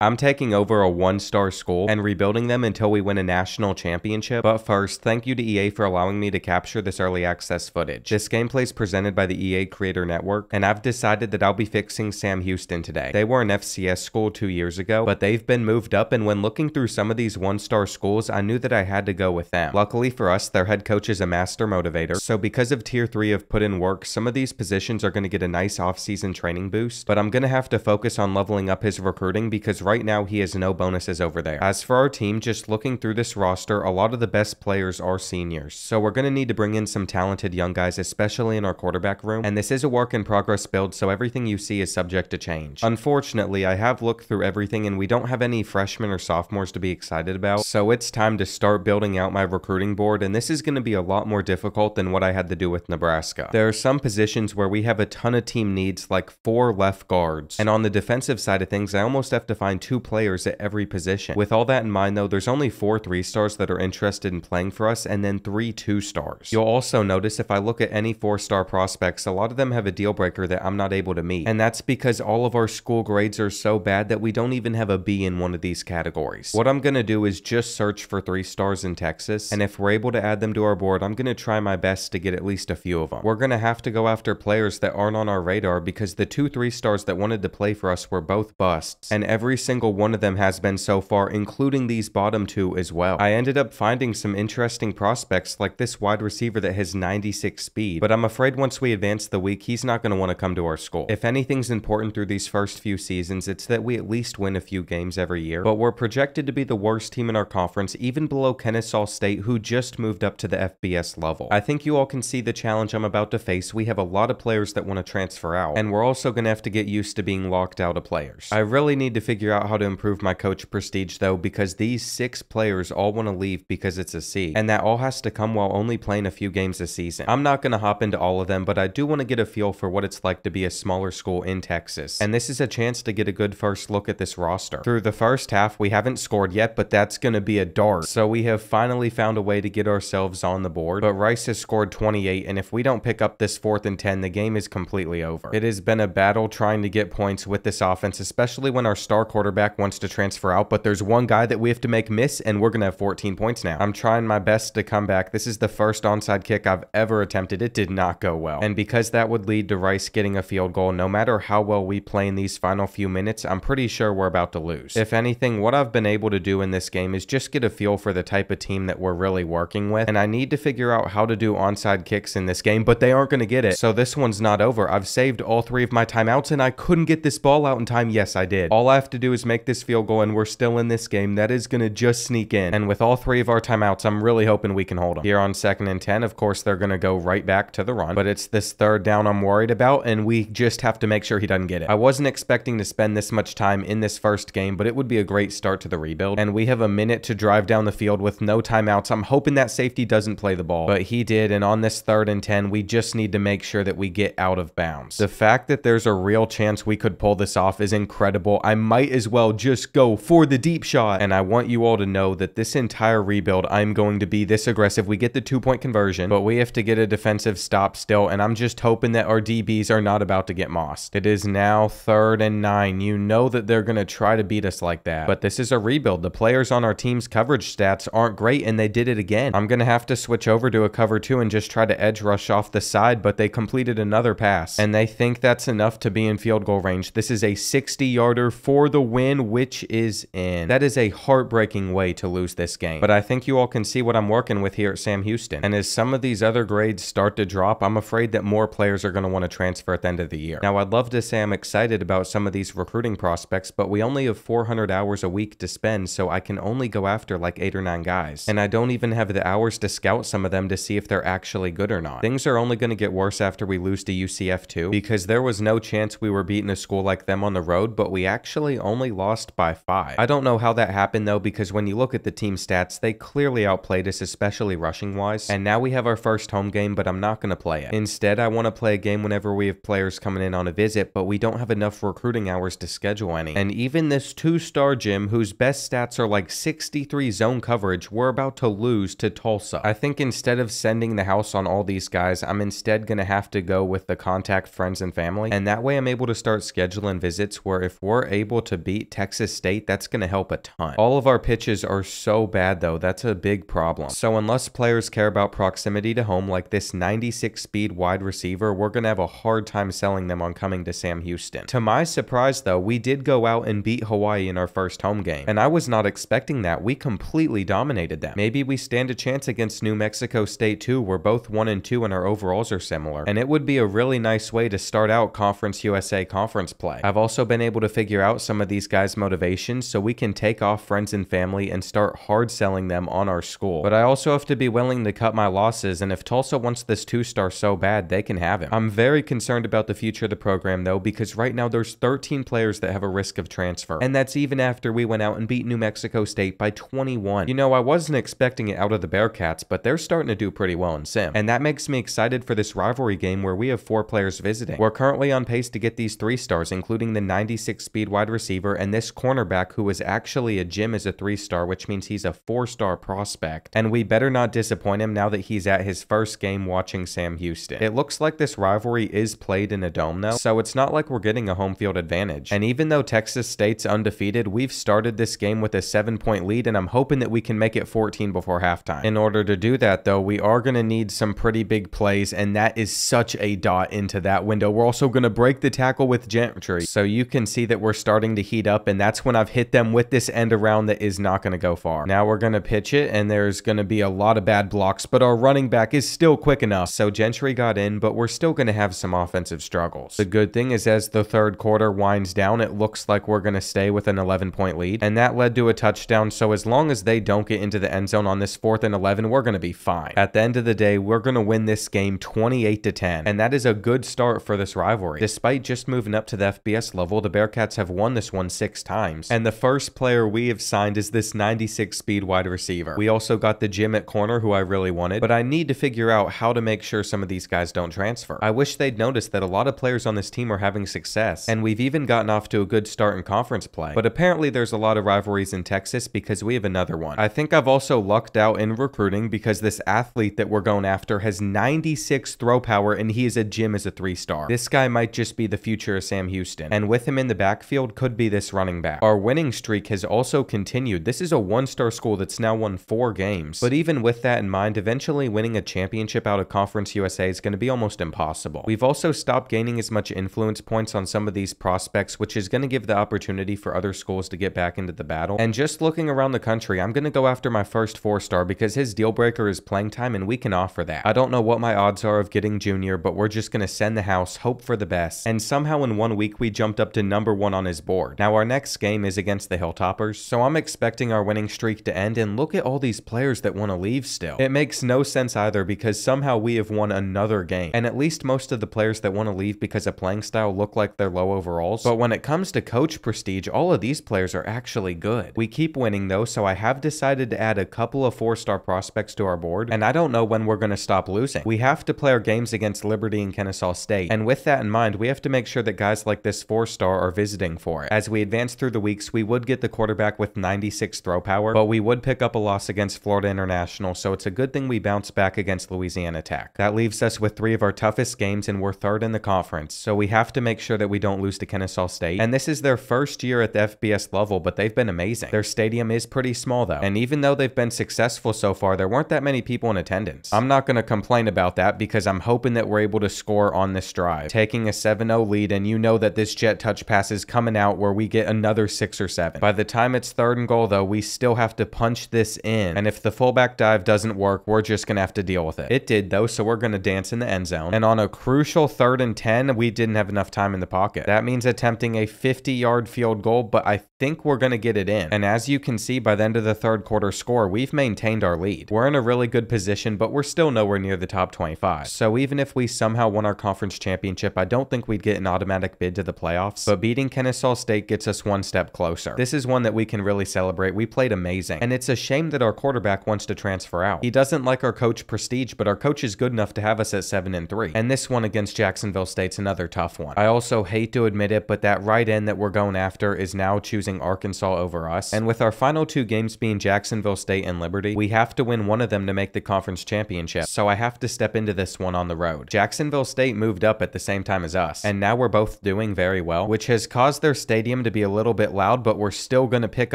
I'm taking over a one-star school and rebuilding them until we win a national championship. But first, thank you to EA for allowing me to capture this early access footage. This gameplay is presented by the EA Creator Network, and I've decided that I'll be fixing Sam Houston today. They were an FCS school 2 years ago, but they've been moved up, and when looking through some of these one-star schools, I knew that I had to go with them. Luckily for us, their head coach is a master motivator, so because of Tier 3 have put in work, some of these positions are going to get a nice off-season training boost, but I'm going to have to focus on leveling up his recruiting because right now he has no bonuses over there. As for our team, just looking through this roster, a lot of the best players are seniors, so we're going to need to bring in some talented young guys, especially in our quarterback room, and this is a work in progress build, so everything you see is subject to change. Unfortunately, I have looked through everything and we don't have any freshmen or sophomores to be excited about, so it's time to start building out my recruiting board, and this is going to be a lot more difficult than what I had to do with Nebraska. There are some positions where we have a ton of team needs, like 4 left guards, and on the defensive side of things, I almost have to find 2 players at every position. With all that in mind though, there's only 4 3-stars that are interested in playing for us and then 3 2-stars. You'll also notice if I look at any 4-star prospects, a lot of them have a deal breaker that I'm not able to meet, and that's because all of our school grades are so bad that we don't even have a B in one of these categories. What I'm gonna do is just search for 3-stars in Texas, and if we're able to add them to our board, I'm gonna try my best to get at least a few of them. We're gonna have to go after players that aren't on our radar because the 2 3-stars that wanted to play for us were both busts, and every single one of them has been so far, including these bottom 2 as well. I ended up finding some interesting prospects like this wide receiver that has 96 speed, but I'm afraid once we advance the week, he's not going to want to come to our school. If anything's important through these first few seasons, it's that we at least win a few games every year, but we're projected to be the worst team in our conference, even below Kennesaw State, who just moved up to the FBS level. I think you all can see the challenge I'm about to face. We have a lot of players that want to transfer out, and we're also going to have to get used to being locked out of players. I really need to figure out how to improve my coach prestige though, because these 6 players all want to leave because it's a C, and that all has to come while only playing a few games a season. I'm not going to hop into all of them, but I do want to get a feel for what it's like to be a smaller school in Texas, and this is a chance to get a good first look at this roster. Through the first half, we haven't scored yet, but that's going to be a dart, so we have finally found a way to get ourselves on the board, but Rice has scored 28, and if we don't pick up this 4th and 10, the game is completely over. It has been a battle trying to get points with this offense, especially when our star quarterback wants to transfer out, but there's one guy that we have to make miss, and we're going to have 14 points now. I'm trying my best to come back. This is the first onside kick I've ever attempted. It did not go well, and because that would lead to Rice getting a field goal, no matter how well we play in these final few minutes, I'm pretty sure we're about to lose. If anything, what I've been able to do in this game is just get a feel for the type of team that we're really working with, and I need to figure out how to do onside kicks in this game, but they aren't going to get it, so this one's not over. I've saved all 3 of my timeouts, and I couldn't get this ball out in time. Yes, I did. All I have to do is make this field goal, and we're still in this game. That is going to just sneak in, and with all 3 of our timeouts, I'm really hoping we can hold them. Here on 2nd and 10, of course, they're going to go right back to the run, but it's this 3rd down I'm worried about, and we just have to make sure he doesn't get it. I wasn't expecting to spend this much time in this first game, but it would be a great start to the rebuild, and we have a minute to drive down the field with no timeouts. I'm hoping that safety doesn't play the ball, but he did, and on this 3rd and 10, we just need to make sure that we get out of bounds. The fact that there's a real chance we could pull this off is incredible. I might as well just go for the deep shot, and I want you all to know that this entire rebuild, I'm going to be this aggressive. We get the 2-point conversion, but we have to get a defensive stop still, and I'm just hoping that our DBs are not about to get mossed. It is now 3rd and 9. You know that they're going to try to beat us like that, but this is a rebuild. The players on our team's coverage stats aren't great, and they did it again. I'm going to have to switch over to a cover 2 and just try to edge rush off the side, but they completed another pass, and they think that's enough to be in field goal range. This is a 60-yarder for the win, which is in. That is a heartbreaking way to lose this game, but I think you all can see what I'm working with here at Sam Houston, and as some of these other grades start to drop, I'm afraid that more players are going to want to transfer at the end of the year. Now, I'd love to say I'm excited about some of these recruiting prospects, but we only have 400 hours a week to spend, so I can only go after like 8 or 9 guys, and I don't even have the hours to scout some of them to see if they're actually good or not. Things are only going to get worse after we lose to UCF too, because there was no chance we were beating a school like them on the road, but we actually only lost by 5. I don't know how that happened though, because when you look at the team stats, they clearly outplayed us, especially rushing wise, and now we have our first home game, but I'm not going to play it. Instead, I want to play a game whenever we have players coming in on a visit, but we don't have enough recruiting hours to schedule any, and even this 2-star gym, whose best stats are like 63 zone coverage, we're about to lose to Tulsa. I think instead of sending the house on all these guys, I'm instead going to have to go with the contact friends and family, and that way I'm able to start scheduling visits where if we're able to beat Texas State, that's going to help a ton. All of our pitches are so bad though, that's a big problem. So unless players care about proximity to home like this 96 speed wide receiver, we're going to have a hard time selling them on coming to Sam Houston. To my surprise though, we did go out and beat Hawaii in our first home game, and I was not expecting that. We completely dominated them. Maybe we stand a chance against New Mexico State too. We're both 1-2 and our overalls are similar, and it would be a really nice way to start out Conference USA conference play. I've also been able to figure out some of these guys' motivations so we can take off friends and family and start hard selling them on our school. But I also have to be willing to cut my losses, and if Tulsa wants this 2-star so bad, they can have him. I'm very concerned about the future of the program though, because right now there's 13 players that have a risk of transfer, and that's even after we went out and beat New Mexico State by 21. You know, I wasn't expecting it out of the Bearcats, but they're starting to do pretty well in Sim, and that makes me excited for this rivalry game where we have 4 players visiting. We're currently on pace to get these 3 stars, including the 96 speed wide receiver and this cornerback who is actually a gym as a 3-star, which means he's a 4-star prospect, and we better not disappoint him now that he's at his first game watching Sam Houston. It looks like this rivalry is played in a dome though, so it's not like we're getting a home field advantage. And even though Texas State's undefeated, we've started this game with a 7-point lead, and I'm hoping that we can make it 14 before halftime. In order to do that though, we are going to need some pretty big plays, and that is such a dot into that window. We're also going to break the tackle with Gentry, so you can see that we're starting to heat up, and that's when I've hit them with this end around that is not going to go far. Now we're going to pitch it, and there's going to be a lot of bad blocks, but our running back is still quick enough, so Gentry got in, but we're still going to have some offensive struggles. The good thing is as the third quarter winds down, it looks like we're going to stay with an 11-point lead, and that led to a touchdown, so as long as they don't get into the end zone on this 4th and 11, we're going to be fine. At the end of the day, we're going to win this game 28-10, and that is a good start for this rivalry. Despite just moving up to the FBS level, the Bearcats have won this one 6 times, and the first player we have signed is this 96 speed wide receiver. We also got the gym at corner who I really wanted, but I need to figure out how to make sure some of these guys don't transfer. I wish they'd noticed that a lot of players on this team are having success, and we've even gotten off to a good start in conference play, but apparently there's a lot of rivalries in Texas because we have another one. I think I've also lucked out in recruiting because this athlete that we're going after has 96 throw power, and he is a gym as a 3-star. This guy might just be the future of Sam Houston, and with him in the backfield could be this running back. Our winning streak has also continued. This is a 1-star school that's now won 4 games, but even with that in mind, eventually winning a championship out of Conference USA is going to be almost impossible. We've also stopped gaining as much influence points on some of these prospects, which is going to give the opportunity for other schools to get back into the battle. And just looking around the country, I'm going to go after my first 4-star because his deal breaker is playing time, and we can offer that. I don't know what my odds are of getting junior, but we're just going to send the house, hope for the best, and somehow in 1 week we jumped up to number 1 on his board. Now our next game is against the Hilltoppers, so I'm expecting our winning streak to end, and look at all these players that want to leave still. It makes no sense either because somehow we have won another game, and at least most of the players that want to leave because of playing style look like they're low overalls, but when it comes to coach prestige, all of these players are actually good. We keep winning though, so I have decided to add a couple of 4-star prospects to our board, and I don't know when we're going to stop losing. We have to play our games against Liberty and Kennesaw State, and with that in mind, we have to make sure that guys like this 4-star are visiting for it. As we advance through the weeks, we would get the quarterback with 96 throw power, but we would pick up a loss against Florida International, so it's a good thing we bounce back against Louisiana Tech. That leaves us with 3 of our toughest games, and we're 3rd in the conference, so we have to make sure that we don't lose to Kennesaw State, and this is their first year at the FBS level, but they've been amazing. Their stadium is pretty small though, and even though they've been successful so far, there weren't that many people in attendance. I'm not going to complain about that because I'm hoping that we're able to score on this drive, taking a 7-0 lead, and you know that this jet touch pass is coming out where we get another 6 or 7. By the time it's 3rd and goal though, we still have to punch this in, and if the fullback dive doesn't work, we're just going to have to deal with it. It did though, so we're going to dance in the end zone, and on a crucial 3rd and 10, we didn't have enough time in the pocket. That means attempting a 50-yard field goal, but I think we're going to get it in, and as you can see by the end of the 3rd quarter score, we've maintained our lead. We're in a really good position, but we're still nowhere near the top 25, so even if we somehow won our conference championship, I don't think we'd get an automatic bid to the playoffs, but beating Kennesaw State gets us 1 step closer. This is one that we can really celebrate. We played amazing, and it's a shame that our quarterback wants to transfer out. He doesn't like our coach prestige, but our coach is good enough to have us at 7-3, and this one against Jacksonville State's another tough one. I also hate to admit it, but that right end that we're going after is now choosing choosing Arkansas over us. And with our final 2 games being Jacksonville State and Liberty, we have to win one of them to make the conference championship. So I have to step into this one on the road. Jacksonville State moved up at the same time as us, and now we're both doing very well, which has caused their stadium to be a little bit loud, but we're still going to pick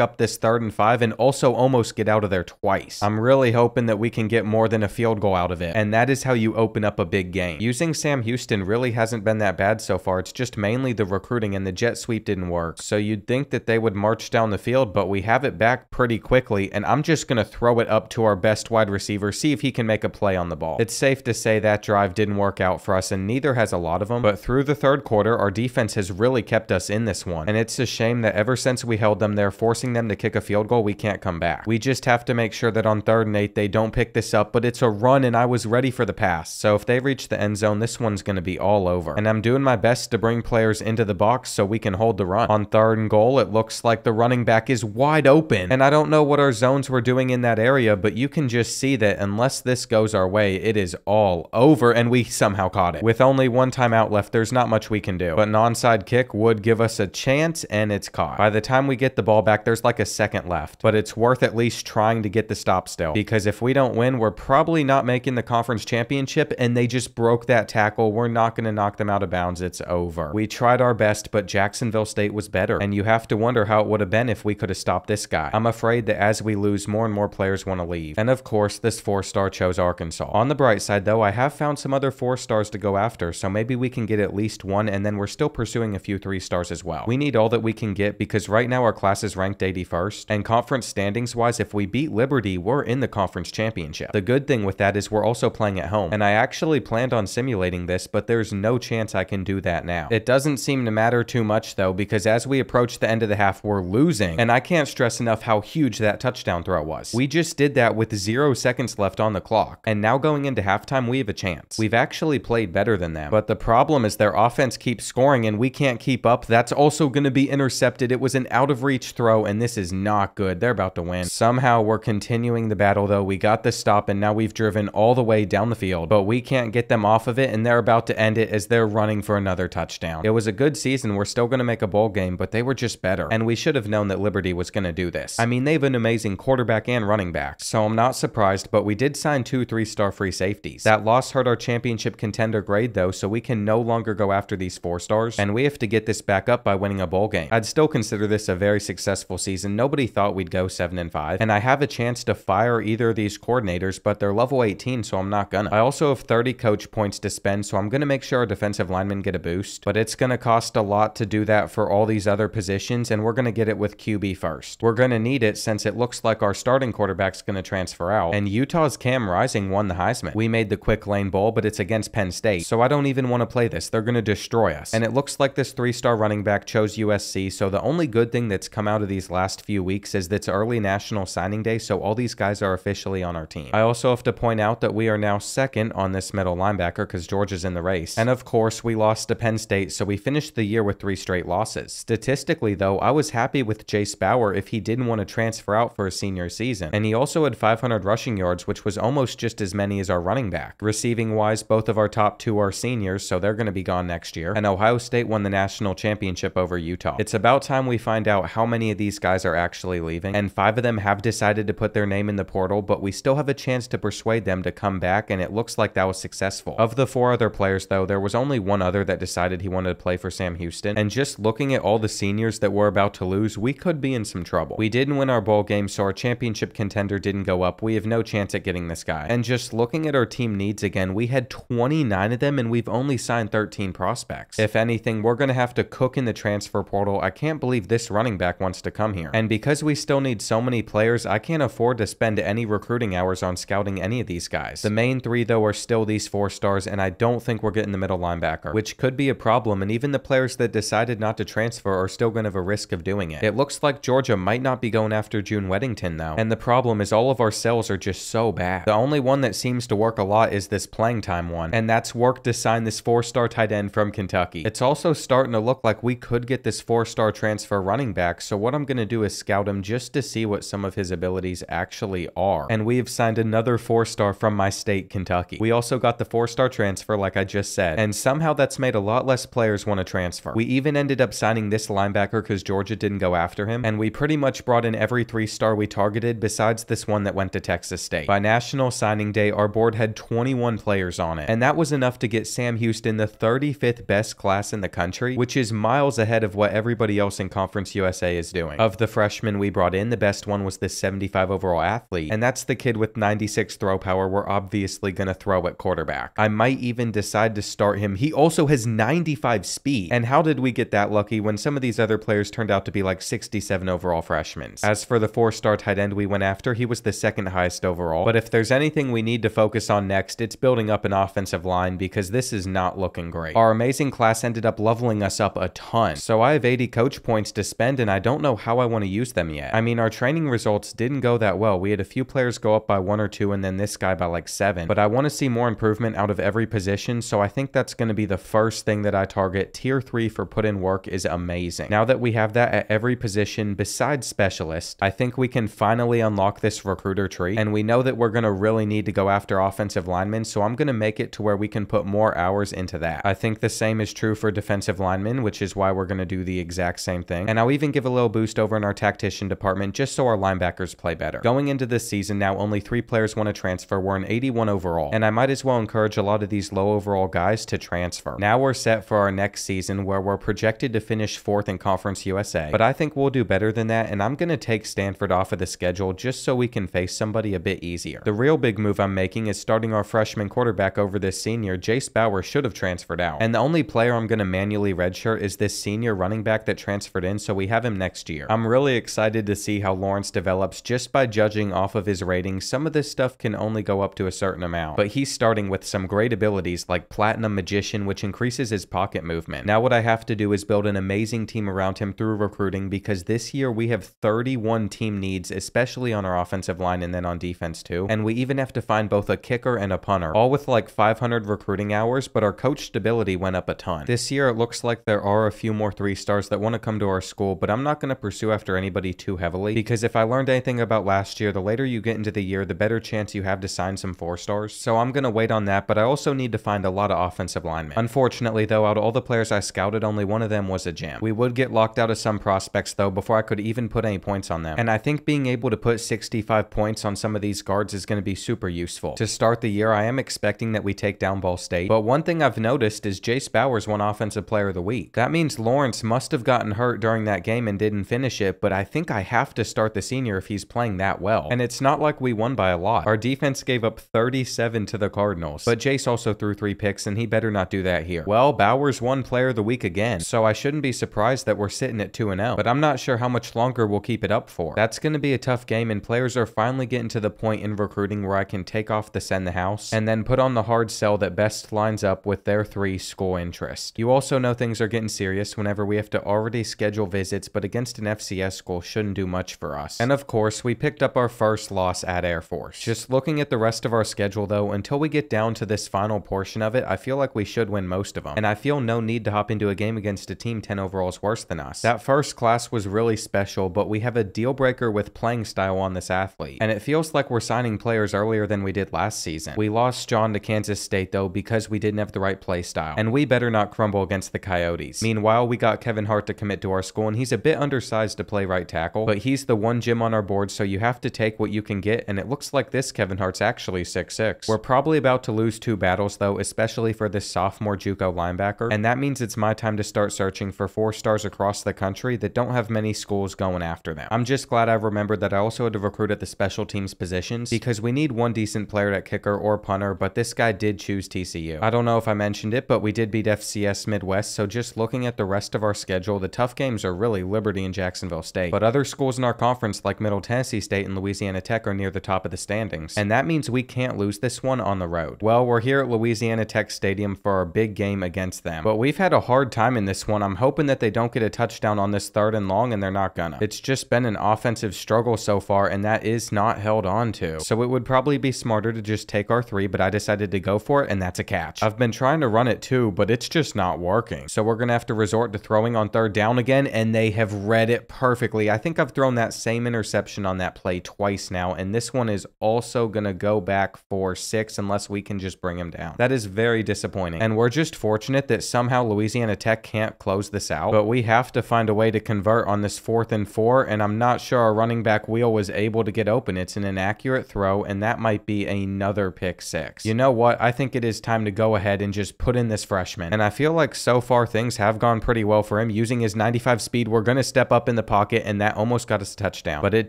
up this 3rd and 5 and also almost get out of there twice. I'm really hoping that we can get more than a field goal out of it, and that is how you open up a big game. Using Sam Houston really hasn't been that bad so far. It's just mainly the recruiting, and the jet sweep didn't work. So you'd think that they would march down the field, but we have it back pretty quickly, and I'm just going to throw it up to our best wide receiver, see if he can make a play on the ball. It's safe to say that drive didn't work out for us, and neither has a lot of them, but through the 3rd quarter, our defense has really kept us in this one, and it's a shame that ever since we held them there, forcing them to kick a field goal, we can't come back. We just have to make sure that on 3rd and 8, they don't pick this up, but it's a run, and I was ready for the pass. So if they reach the end zone, this one's going to be all over, and I'm doing my best to bring players into the box so we can hold the run. On 3rd and goal, it looks like the running back is wide open, and I don't know what our zones were doing in that area, but you can just see that unless this goes our way, it is all over, and we somehow caught it. With only 1 timeout left, there's not much we can do, but an onside kick would give us a chance, and it's caught. By the time we get the ball back, there's like a second left, but it's worth at least trying to get the stop still, because if we don't win, we're probably not making the conference championship, and they just broke that tackle. We're not going to knock them out of bounds. It's over. We tried our best, but Jacksonville State was better, and you have to wonder how it would have been if we could have stopped this guy. I'm afraid that as we lose, more and more players want to leave, and of course, this 4-star chose Arkansas. On the bright side, though, I have found some other 4-stars to go after, so maybe we can get at least one, and then we're still pursuing a few 3-stars as well. We need all that we can get because right now our class is ranked 81st, and conference standings wise, if we beat Liberty, we're in the conference championship. The good thing with that is we're also playing at home, and I actually planned on simulating this, but there's no chance I can do that now. It doesn't seem to matter too much though, because as we approach the end of the half, we're losing, and I can't stress enough how huge that touchdown throw was. We just did that with 0 seconds left on the clock, and now going into halftime, we have a chance. We've actually played better than them, but the problem is their offense keeps scoring and we can't keep up. That's also going to be intercepted. It was an out of reach throw, and this is not good. They're about to win. Somehow we're continuing the battle though. We got the stop, and now we've driven all the way down the field, but we can't get them off of it, and they're about to end it as they're running for another touchdown. It was a good season. We're still going to make a bowl game, but they were just better, and we should have known that Liberty was going to do this. I mean, they have an amazing quarterback and running back, so I'm not surprised, but we did sign 2 3-star free safeties. That loss hurt our championship contender grade though, so we can no longer go after these 4-stars, and we have to get this back up by winning a bowl game. I'd still consider this a very successful season. Nobody thought we'd go 7-5, and I have a chance to fire either of these coordinators, but they're level 18, so I'm not gonna. I also have 30 coach points to spend, so I'm gonna make sure our defensive linemen get a boost, but it's gonna cost a lot to do that for all these other positions, and we're gonna get it with QB first. We're gonna need it since it looks like our starting quarterback's gonna transfer out, and Utah's Cam Rising won the Heisman. We made the quick lane bowl, but it's against Penn State, so I don't even want to play this. They're gonna destroy us, and it looks like this 3-star running back chose USC, so the only good thing that's come out of these last few weeks is that it's early national signing day, so all these guys are officially on our team. I also have to point out that we are now second on this middle linebacker because Georgia's in the race, and of course we lost to Penn State, so we finished the year with 3 straight losses. Statistically though, I was happy with Jace Bauer if he didn't want to transfer out for his senior season, and he also had 500 rushing yards, which was almost just as many as our running back. Receiving wise, both of our top 2 are seniors, so they're going to be gone next year, and Ohio State won the national championship over Utah. It's about time we find out how many of these guys are actually leaving, and 5 of them have decided to put their name in the portal, but we still have a chance to persuade them to come back, and it looks like that was successful. Of the 4 other players though, there was only one other that decided he wanted to play for Sam Houston, and just looking at all the seniors that we're about to lose, we could be in some trouble. We didn't win our bowl game, so our championship contender didn't go up. We have no chance at getting this guy. And just looking at our team needs again, we had 29 of them and we've only signed 13 prospects. If anything, we're going to have to cook in the transfer portal. I can't believe this running back wants to come here. And because we still need so many players, I can't afford to spend any recruiting hours on scouting any of these guys. The main 3 though are still these 4-stars, and I don't think we're getting the middle linebacker, which could be a problem, and even the players that decided not to transfer are still going to have a risk of doing it. It looks like Georgia might not be going after June Weddington though, and the problem is all of our sales are just so bad. The only one that seems to work a lot is this playing time one, and that's worked to sign this 4-star tight end from Kentucky. It's also starting to look like we could get this 4-star transfer running back, so what I'm going to do is scout him just to see what some of his abilities actually are. And we have signed another 4-star from my state, Kentucky. We also got the 4-star transfer like I just said, and somehow that's made a lot less players want to transfer. We even ended up signing this linebacker because Georgia Georgia didn't go after him, and we pretty much brought in every 3-star we targeted besides this one that went to Texas State. By National Signing Day, our board had 21 players on it, and that was enough to get Sam Houston the 35th best class in the country, which is miles ahead of what everybody else in Conference USA is doing. Of the freshmen we brought in, the best one was this 75 overall athlete, and that's the kid with 96 throw power we're obviously going to throw at quarterback. I might even decide to start him. He also has 95 speed, and how did we get that lucky when some of these other players turned out to be like 67 overall freshmen? As for the 4-star tight end we went after, he was the second highest overall, but if there's anything we need to focus on next, it's building up an offensive line because this is not looking great. Our amazing class ended up leveling us up a ton, so I have 80 coach points to spend and I don't know how I want to use them yet. I mean, our training results didn't go that well. We had a few players go up by 1 or 2 and then this guy by like 7, but I want to see more improvement out of every position, so I think that's going to be the first thing that I target. Tier 3 for put in work is amazing. Now that we have that at every position besides specialist, I think we can finally unlock this recruiter tree, and we know that we're going to really need to go after offensive linemen, so I'm going to make it to where we can put more hours into that. I think the same is true for defensive linemen, which is why we're going to do the exact same thing, and I'll even give a little boost over in our tactician department just so our linebackers play better. Going into this season now, only 3 players want to transfer. We're an 81 overall, and I might as well encourage a lot of these low overall guys to transfer. Now we're set for our next season where we're projected to finish 4th in Conference USA, but I think we'll do better than that, and I'm going to take Stanford off of the schedule just so we can face somebody a bit easier. The real big move I'm making is starting our freshman quarterback over this senior. Jace Bauer should have transferred out, and the only player I'm going to manually redshirt is this senior running back that transferred in, so we have him next year. I'm really excited to see how Lawrence develops just by judging off of his ratings. Some of this stuff can only go up to a certain amount, but he's starting with some great abilities like Platinum Magician, which increases his pocket movement. Now what I have to do is build an amazing team around him through recruiting, because this year we have 31 team needs, especially on our offensive line and then on defense too, and we even have to find both a kicker and a punter, all with like 500 recruiting hours, but our coach stability went up a ton. This year it looks like there are a few more 3-stars that want to come to our school, but I'm not going to pursue after anybody too heavily, because if I learned anything about last year, the later you get into the year, the better chance you have to sign some 4-stars. So I'm going to wait on that, but I also need to find a lot of offensive linemen. Unfortunately though, out of all the players I scouted, only one of them was a gem. We would get locked out of some prospects though before I could even put any points on them, and I think being able to put 65 points on some of these guards is going to be super useful. To start the year, I am expecting that we take down Ball State, but one thing I've noticed is Jace Bowers won Offensive Player of the Week. That means Lawrence must have gotten hurt during that game and didn't finish it, but I think I have to start the senior if he's playing that well. And it's not like we won by a lot. Our defense gave up 37 to the Cardinals, but Jace also threw 3 picks, and he better not do that here. Well, Bowers won Player of the Week again, so I shouldn't be surprised that we're sitting at 2-0, but I'm not sure how much longer we'll keep it up for. That's going to be a tough game, and players are finally getting to the point in recruiting where I can take off the send the house and then put on the hard sell that best lines up with their 3 school interest. You also know things are getting serious whenever we have to already schedule visits, but against an FCS school shouldn't do much for us. And of course, we picked up our first loss at Air Force. Just looking at the rest of our schedule though, until we get down to this final portion of it, I feel like we should win most of them, and I feel no need to hop into a game against a team 10 overalls worse than us. That first class was really special, but we have a deal breaker with playing style on this athlete, and it feels like we're signing players earlier than we did last season. We lost John to Kansas State though because we didn't have the right play style, and we better not crumble against the Coyotes. Meanwhile, we got Kevin Hart to commit to our school, and he's a bit undersized to play right tackle, but he's the one gym on our board, so you have to take what you can get, and it looks like this Kevin Hart's actually 6'6". We're probably about to lose 2 battles though, especially for this sophomore JUCO linebacker, and that means it's my time to start searching for 4-stars across the country that don't have many schools going after them. I'm just glad I remembered that I also had to recruit at the special teams positions, because we need one decent player at kicker or punter, but this guy did choose TCU. I don't know if I mentioned it, but we did beat FCS Midwest, so just looking at the rest of our schedule, the tough games are really Liberty and Jacksonville State, but other schools in our conference like Middle Tennessee State and Louisiana Tech are near the top of the standings, and that means we can't lose this one on the road. Well, we're here at Louisiana Tech Stadium for our big game against them, but we've had a hard time in this one. I'm hoping that they don't get a touchdown on this 3rd and long, and they're not gonna. It's just been an offensive struggle so far, and that is not held on to, so it would probably be smarter to just take our 3, but I decided to go for it, and that's a catch. I've been trying to run it too, but it's just not working, so we're gonna have to resort to throwing on 3rd down again, and they have read it perfectly. I think I've thrown that same interception on that play twice now, and this one is also gonna go back for 6 unless we can just bring him down. That is very disappointing, and we're just fortunate that somehow Louisiana Tech can't close this out, but we have to find a a way to convert on this 4th and 4, and I'm not sure our running back wheel was able to get open. It's an inaccurate throw, and that might be another pick 6. You know what? I think it is time to go ahead and just put in this freshman. And I feel like so far things have gone pretty well for him. Using his 95 speed, we're going to step up in the pocket, and that almost got us a touchdown. But it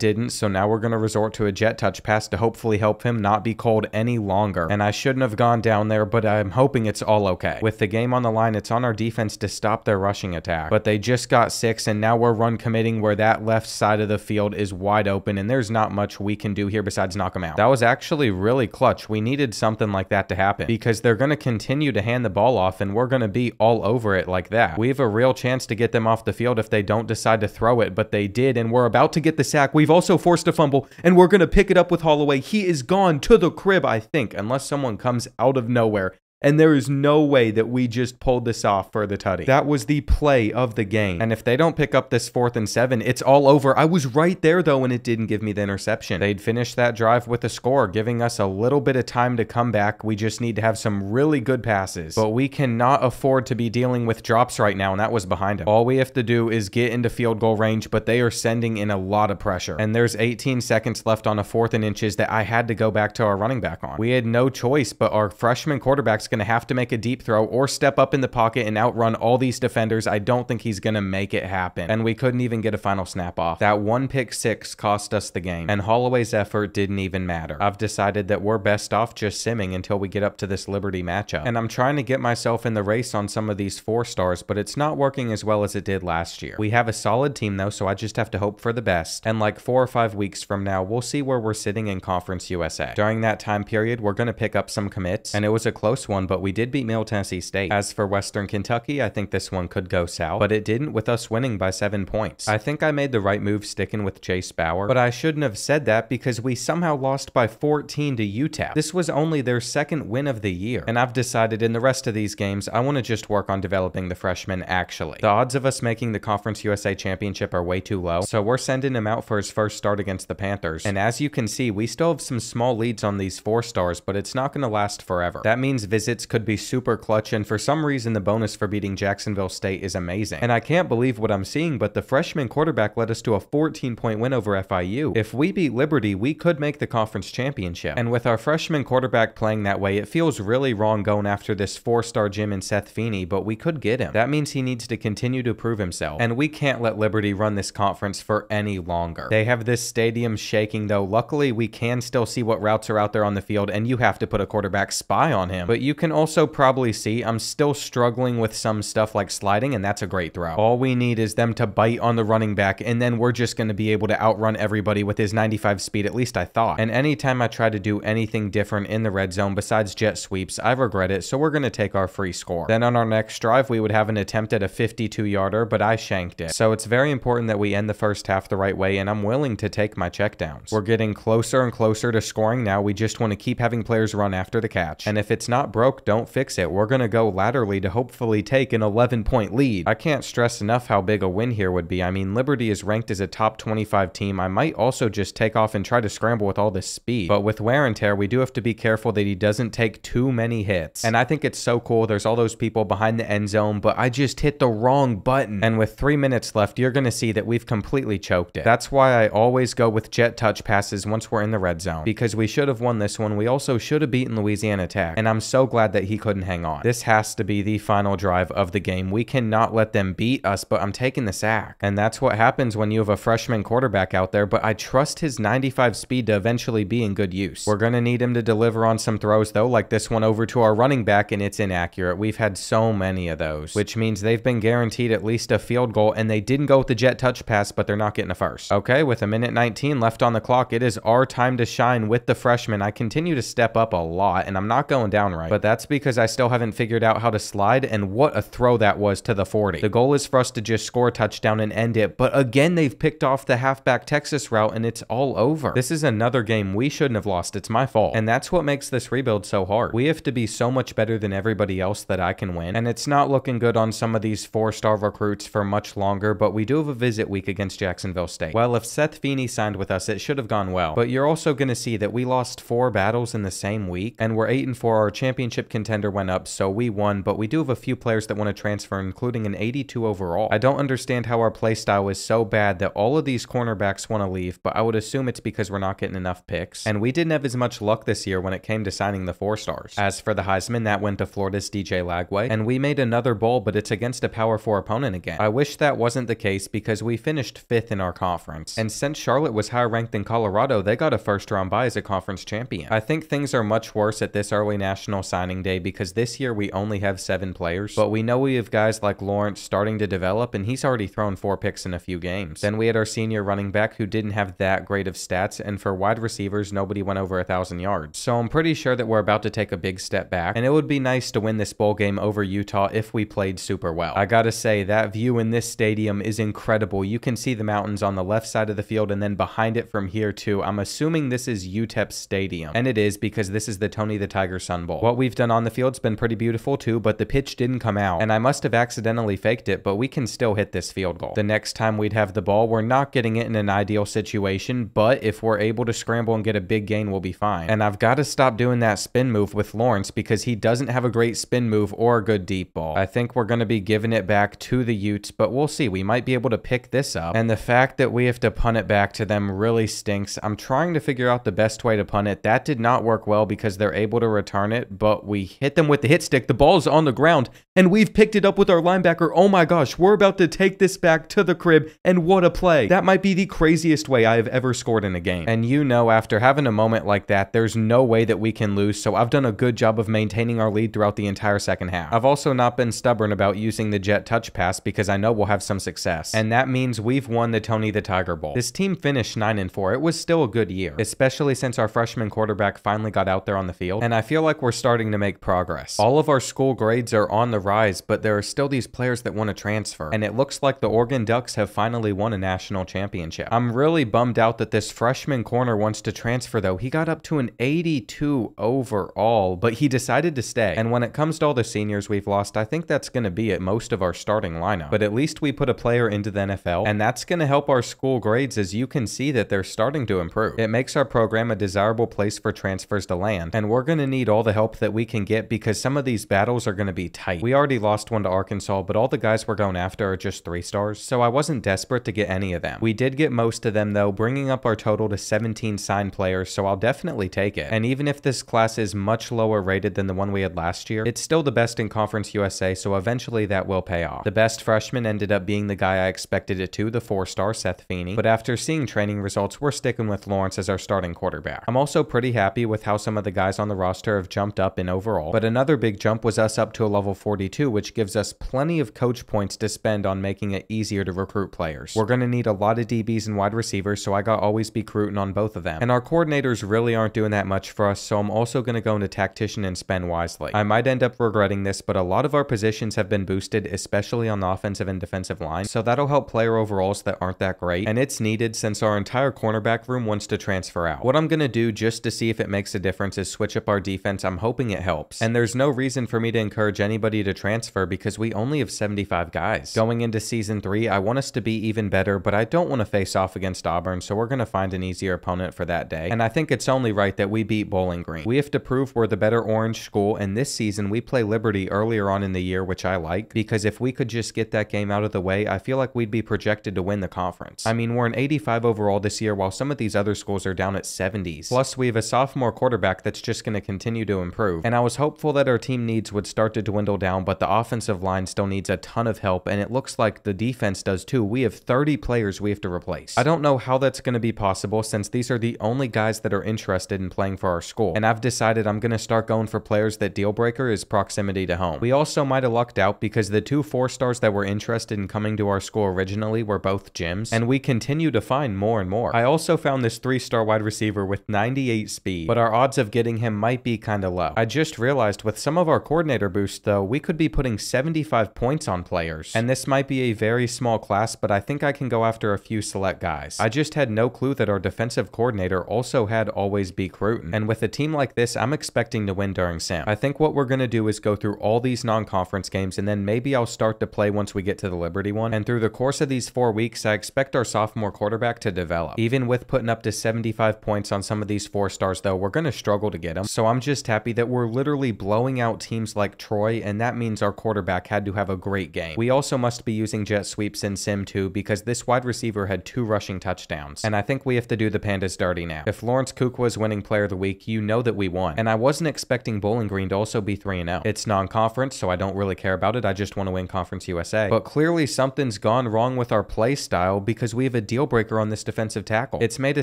didn't, so now we're going to resort to a jet touch pass to hopefully help him not be cold any longer. And I shouldn't have gone down there, but I'm hoping it's all okay. With the game on the line, it's on our defense to stop their rushing attack. But they just got 6, and now we're run committing where that left side of the field is wide open, and there's not much we can do here besides knock him out. That was actually really clutch. We needed something like that to happen because they're going to continue to hand the ball off, and we're going to be all over it like that. We have a real chance to get them off the field if they don't decide to throw it, but they did, and we're about to get the sack. We've also forced a fumble, and we're going to pick it up with Holloway. He is gone to the crib, I think, unless someone comes out of nowhere. And there is no way that we just pulled this off for the tutty. That was the play of the game. And if they don't pick up this 4th and 7, it's all over. I was right there, though, and it didn't give me the interception. They'd finish that drive with a score, giving us a little bit of time to come back. We just need to have some really good passes. But we cannot afford to be dealing with drops right now, and that was behind him. All we have to do is get into field goal range, but they are sending in a lot of pressure. And there's 18 seconds left on a 4th and inches that I had to go back to our running back on. We had no choice, but our freshman quarterback's going to have to make a deep throw or step up in the pocket and outrun all these defenders. I don't think he's going to make it happen. And we couldn't even get a final snap off. That one pick 6 cost us the game, and Holloway's effort didn't even matter. I've decided that we're best off just simming until we get up to this Liberty matchup. And I'm trying to get myself in the race on some of these 4 stars, but it's not working as well as it did last year. We have a solid team though, so I just have to hope for the best. And like 4 or 5 weeks from now, we'll see where we're sitting in Conference USA. During that time period, we're going to pick up some commits, and it was a close one, but we did beat Middle Tennessee State. As for Western Kentucky, I think this one could go south, but it didn't with us winning by 7 points. I think I made the right move sticking with Chase Bauer, but I shouldn't have said that because we somehow lost by 14 to UTEP. This was only their 2nd win of the year, and I've decided in the rest of these games, I want to just work on developing the freshmen actually. The odds of us making the Conference USA Championship are way too low, so we're sending him out for his first start against the Panthers. And as you can see, we still have some small leads on these 4 stars, but it's not going to last forever. That means visits could be super clutch, and for some reason the bonus for beating Jacksonville State is amazing. And I can't believe what I'm seeing, but the freshman quarterback led us to a 14-point win over FIU. If we beat Liberty, we could make the conference championship. And with our freshman quarterback playing that way, it feels really wrong going after this 4-star Jim and Seth Feeney, but we could get him. That means he needs to continue to prove himself, and we can't let Liberty run this conference for any longer. They have this stadium shaking though. Luckily, we can still see what routes are out there on the field, and you have to put a quarterback spy on him. But you can also probably see I'm still struggling with some stuff like sliding, and that's a great throw. All we need is them to bite on the running back, and then we're just going to be able to outrun everybody with his 95 speed, at least I thought. And anytime I try to do anything different in the red zone besides jet sweeps, I regret it, so we're going to take our free score. Then on our next drive, we would have an attempt at a 52-yarder, but I shanked it. So it's very important that we end the first half the right way, and I'm willing to take my checkdowns. We're getting closer and closer to scoring now. We just want to keep having players run after the catch. And if it's not broke, don't fix it. We're going to go laterally to hopefully take an 11-point lead. I can't stress enough how big a win here would be. I mean, Liberty is ranked as a top 25 team. I might also just take off and try to scramble with all this speed. But with wear and tear, we do have to be careful that he doesn't take too many hits. And I think it's so cool. There's all those people behind the end zone, but I just hit the wrong button. And with 3 minutes left, you're going to see that we've completely choked it. That's why I always go with jet touch passes once we're in the red zone, because we should have won this one. We also should have beaten Louisiana Tech, and I'm so glad that he couldn't hang on. This has to be the final drive of the game. We cannot let them beat us, but I'm taking the sack. And that's what happens when you have a freshman quarterback out there, but I trust his 95 speed to eventually be in good use. We're going to need him to deliver on some throws though, like this one over to our running back, and it's inaccurate. We've had so many of those, which means they've been guaranteed at least a field goal, and they didn't go with the jet touch pass, but they're not getting a first. Okay, with a minute 19 left on the clock, it is our time to shine with the freshman. I continue to step up a lot, and I'm not going down right, but that's because I still haven't figured out how to slide, and what a throw that was to the 40. The goal is for us to just score a touchdown and end it, but again, they've picked off the halfback Texas route, and it's all over. This is another game we shouldn't have lost. It's my fault, and that's what makes this rebuild so hard. We have to be so much better than everybody else that I can win, and it's not looking good on some of these 4-star recruits for much longer, but we do have a visit week against Jacksonville State. Well, if Seth Feeney signed with us, it should have gone well, but you're also going to see that we lost 4 battles in the same week, and we're 8-4. Our championship championship contender went up, so we won, but we do have a few players that want to transfer, including an 82 overall. I don't understand how our playstyle is so bad that all of these cornerbacks want to leave, but I would assume it's because we're not getting enough picks. And we didn't have as much luck this year when it came to signing the 4 stars. As for the Heisman, that went to Florida's DJ Lagway, and we made another bowl, but it's against a Power 4 opponent again. I wish that wasn't the case because we finished 5th in our conference. And since Charlotte was higher ranked than Colorado, they got a first round bye as a conference champion. I think things are much worse at this early national signing day because this year we only have 7 players, but we know we have guys like Lawrence starting to develop, and he's already thrown 4 picks in a few games. Then we had our senior running back who didn't have that great of stats, and for wide receivers, nobody went over 1,000 yards. So I'm pretty sure that we're about to take a big step back, and it would be nice to win this bowl game over Utah if we played super well. I gotta say, that view in this stadium is incredible. You can see the mountains on the left side of the field, and then behind it from here too. I'm assuming this is UTEP Stadium, and it is because this is the Tony the Tiger Sun Bowl. What we've done on the field's been pretty beautiful too, but the pitch didn't come out, and I must have accidentally faked it, but we can still hit this field goal. The next time we'd have the ball, we're not getting it in an ideal situation, but if we're able to scramble and get a big gain, we'll be fine. And I've got to stop doing that spin move with Lawrence because he doesn't have a great spin move or a good deep ball. I think we're going to be giving it back to the Utes, but we'll see. We might be able to pick this up, and the fact that we have to punt it back to them really stinks. I'm trying to figure out the best way to punt it. That did not work well because they're able to return it, but we hit them with the hit stick. The ball's on the ground, and we've picked it up with our linebacker. Oh my gosh, we're about to take this back to the crib, and what a play. That might be the craziest way I have ever scored in a game. And you know, after having a moment like that, there's no way that we can lose, so I've done a good job of maintaining our lead throughout the entire second half. I've also not been stubborn about using the jet touch pass because I know we'll have some success, and that means we've won the Tony the Tiger Bowl. This team finished 9-4. It was still a good year, especially since our freshman quarterback finally got out there on the field, and I feel like we're starting to make progress. All of our school grades are on the rise, but there are still these players that want to transfer, and it looks like the Oregon Ducks have finally won a national championship. I'm really bummed out that this freshman corner wants to transfer though. He got up to an 82 overall, but he decided to stay. And when it comes to all the seniors we've lost, I think that's going to be at most of our starting lineup. But at least we put a player into the NFL, and that's going to help our school grades, as you can see that they're starting to improve. It makes our program a desirable place for transfers to land, and we're going to need all the help that we can get because some of these battles are going to be tight. We already lost one to Arkansas, but all the guys we're going after are just 3 stars, so I wasn't desperate to get any of them. We did get most of them though, bringing up our total to 17 signed players, so I'll definitely take it. And even if this class is much lower rated than the one we had last year, it's still the best in Conference USA, so eventually that will pay off. The best freshman ended up being the guy I expected it to, the 4-star Seth Feeney, but after seeing training results, we're sticking with Lawrence as our starting quarterback. I'm also pretty happy with how some of the guys on the roster have jumped up in overall, but another big jump was us up to a level 42, which gives us plenty of coach points to spend on making it easier to recruit players. We're going to need a lot of DBs and wide receivers, so I got always be recruiting on both of them. And our coordinators really aren't doing that much for us, so I'm also going to go into tactician and spend wisely. I might end up regretting this, but a lot of our positions have been boosted, especially on the offensive and defensive line, so that'll help player overalls that aren't that great, and it's needed since our entire cornerback room wants to transfer out. What I'm going to do just to see if it makes a difference is switch up our defense. I'm hoping it helps. And there's no reason for me to encourage anybody to transfer because we only have 75 guys. Going into season 3, I want us to be even better, but I don't want to face off against Auburn, so we're going to find an easier opponent for that day. And I think it's only right that we beat Bowling Green. We have to prove we're the better orange school, and this season we play Liberty earlier on in the year, which I like, because if we could just get that game out of the way, I feel like we'd be projected to win the conference. I mean, we're an 85 overall this year, while some of these other schools are down at 70s. Plus, we have a sophomore quarterback that's just going to continue to improve. And I was hopeful that our team needs would start to dwindle down, but the offensive line still needs a ton of help, and it looks like the defense does too. We have 30 players we have to replace. I don't know how that's going to be possible since these are the only guys that are interested in playing for our school, and I've decided I'm going to start going for players that deal breaker is proximity to home. We also might have lucked out because the 2 4-stars that were interested in coming to our school originally were both gyms, and we continue to find more and more. I also found this 3-star wide receiver with 98 speed, but our odds of getting him might be kinda low. I just realized with some of our coordinator boosts though, we could be putting 75 points on players, and this might be a very small class, but I think I can go after a few select guys. I just had no clue that our defensive coordinator also had always be recruiting, and with a team like this, I'm expecting to win during sim. I think what we're gonna do is go through all these non-conference games, and then maybe I'll start to play once we get to the Liberty one, and through the course of these 4 weeks, I expect our sophomore quarterback to develop. Even with putting up to 75 points on some of these 4-stars though, we're gonna struggle to get them, so I'm just happy that we're we're literally blowing out teams like Troy, and that means our quarterback had to have a great game. We also must be using jet sweeps in Sim 2 because this wide receiver had 2 rushing touchdowns. And I think we have to do the Pandas dirty now. If Lawrence Cook was winning player of the week, you know that we won. And I wasn't expecting Bowling Green to also be 3-0. It's non-conference, so I don't really care about it. I just want to win Conference USA. But clearly something's gone wrong with our play style because we have a deal breaker on this defensive tackle. It's made a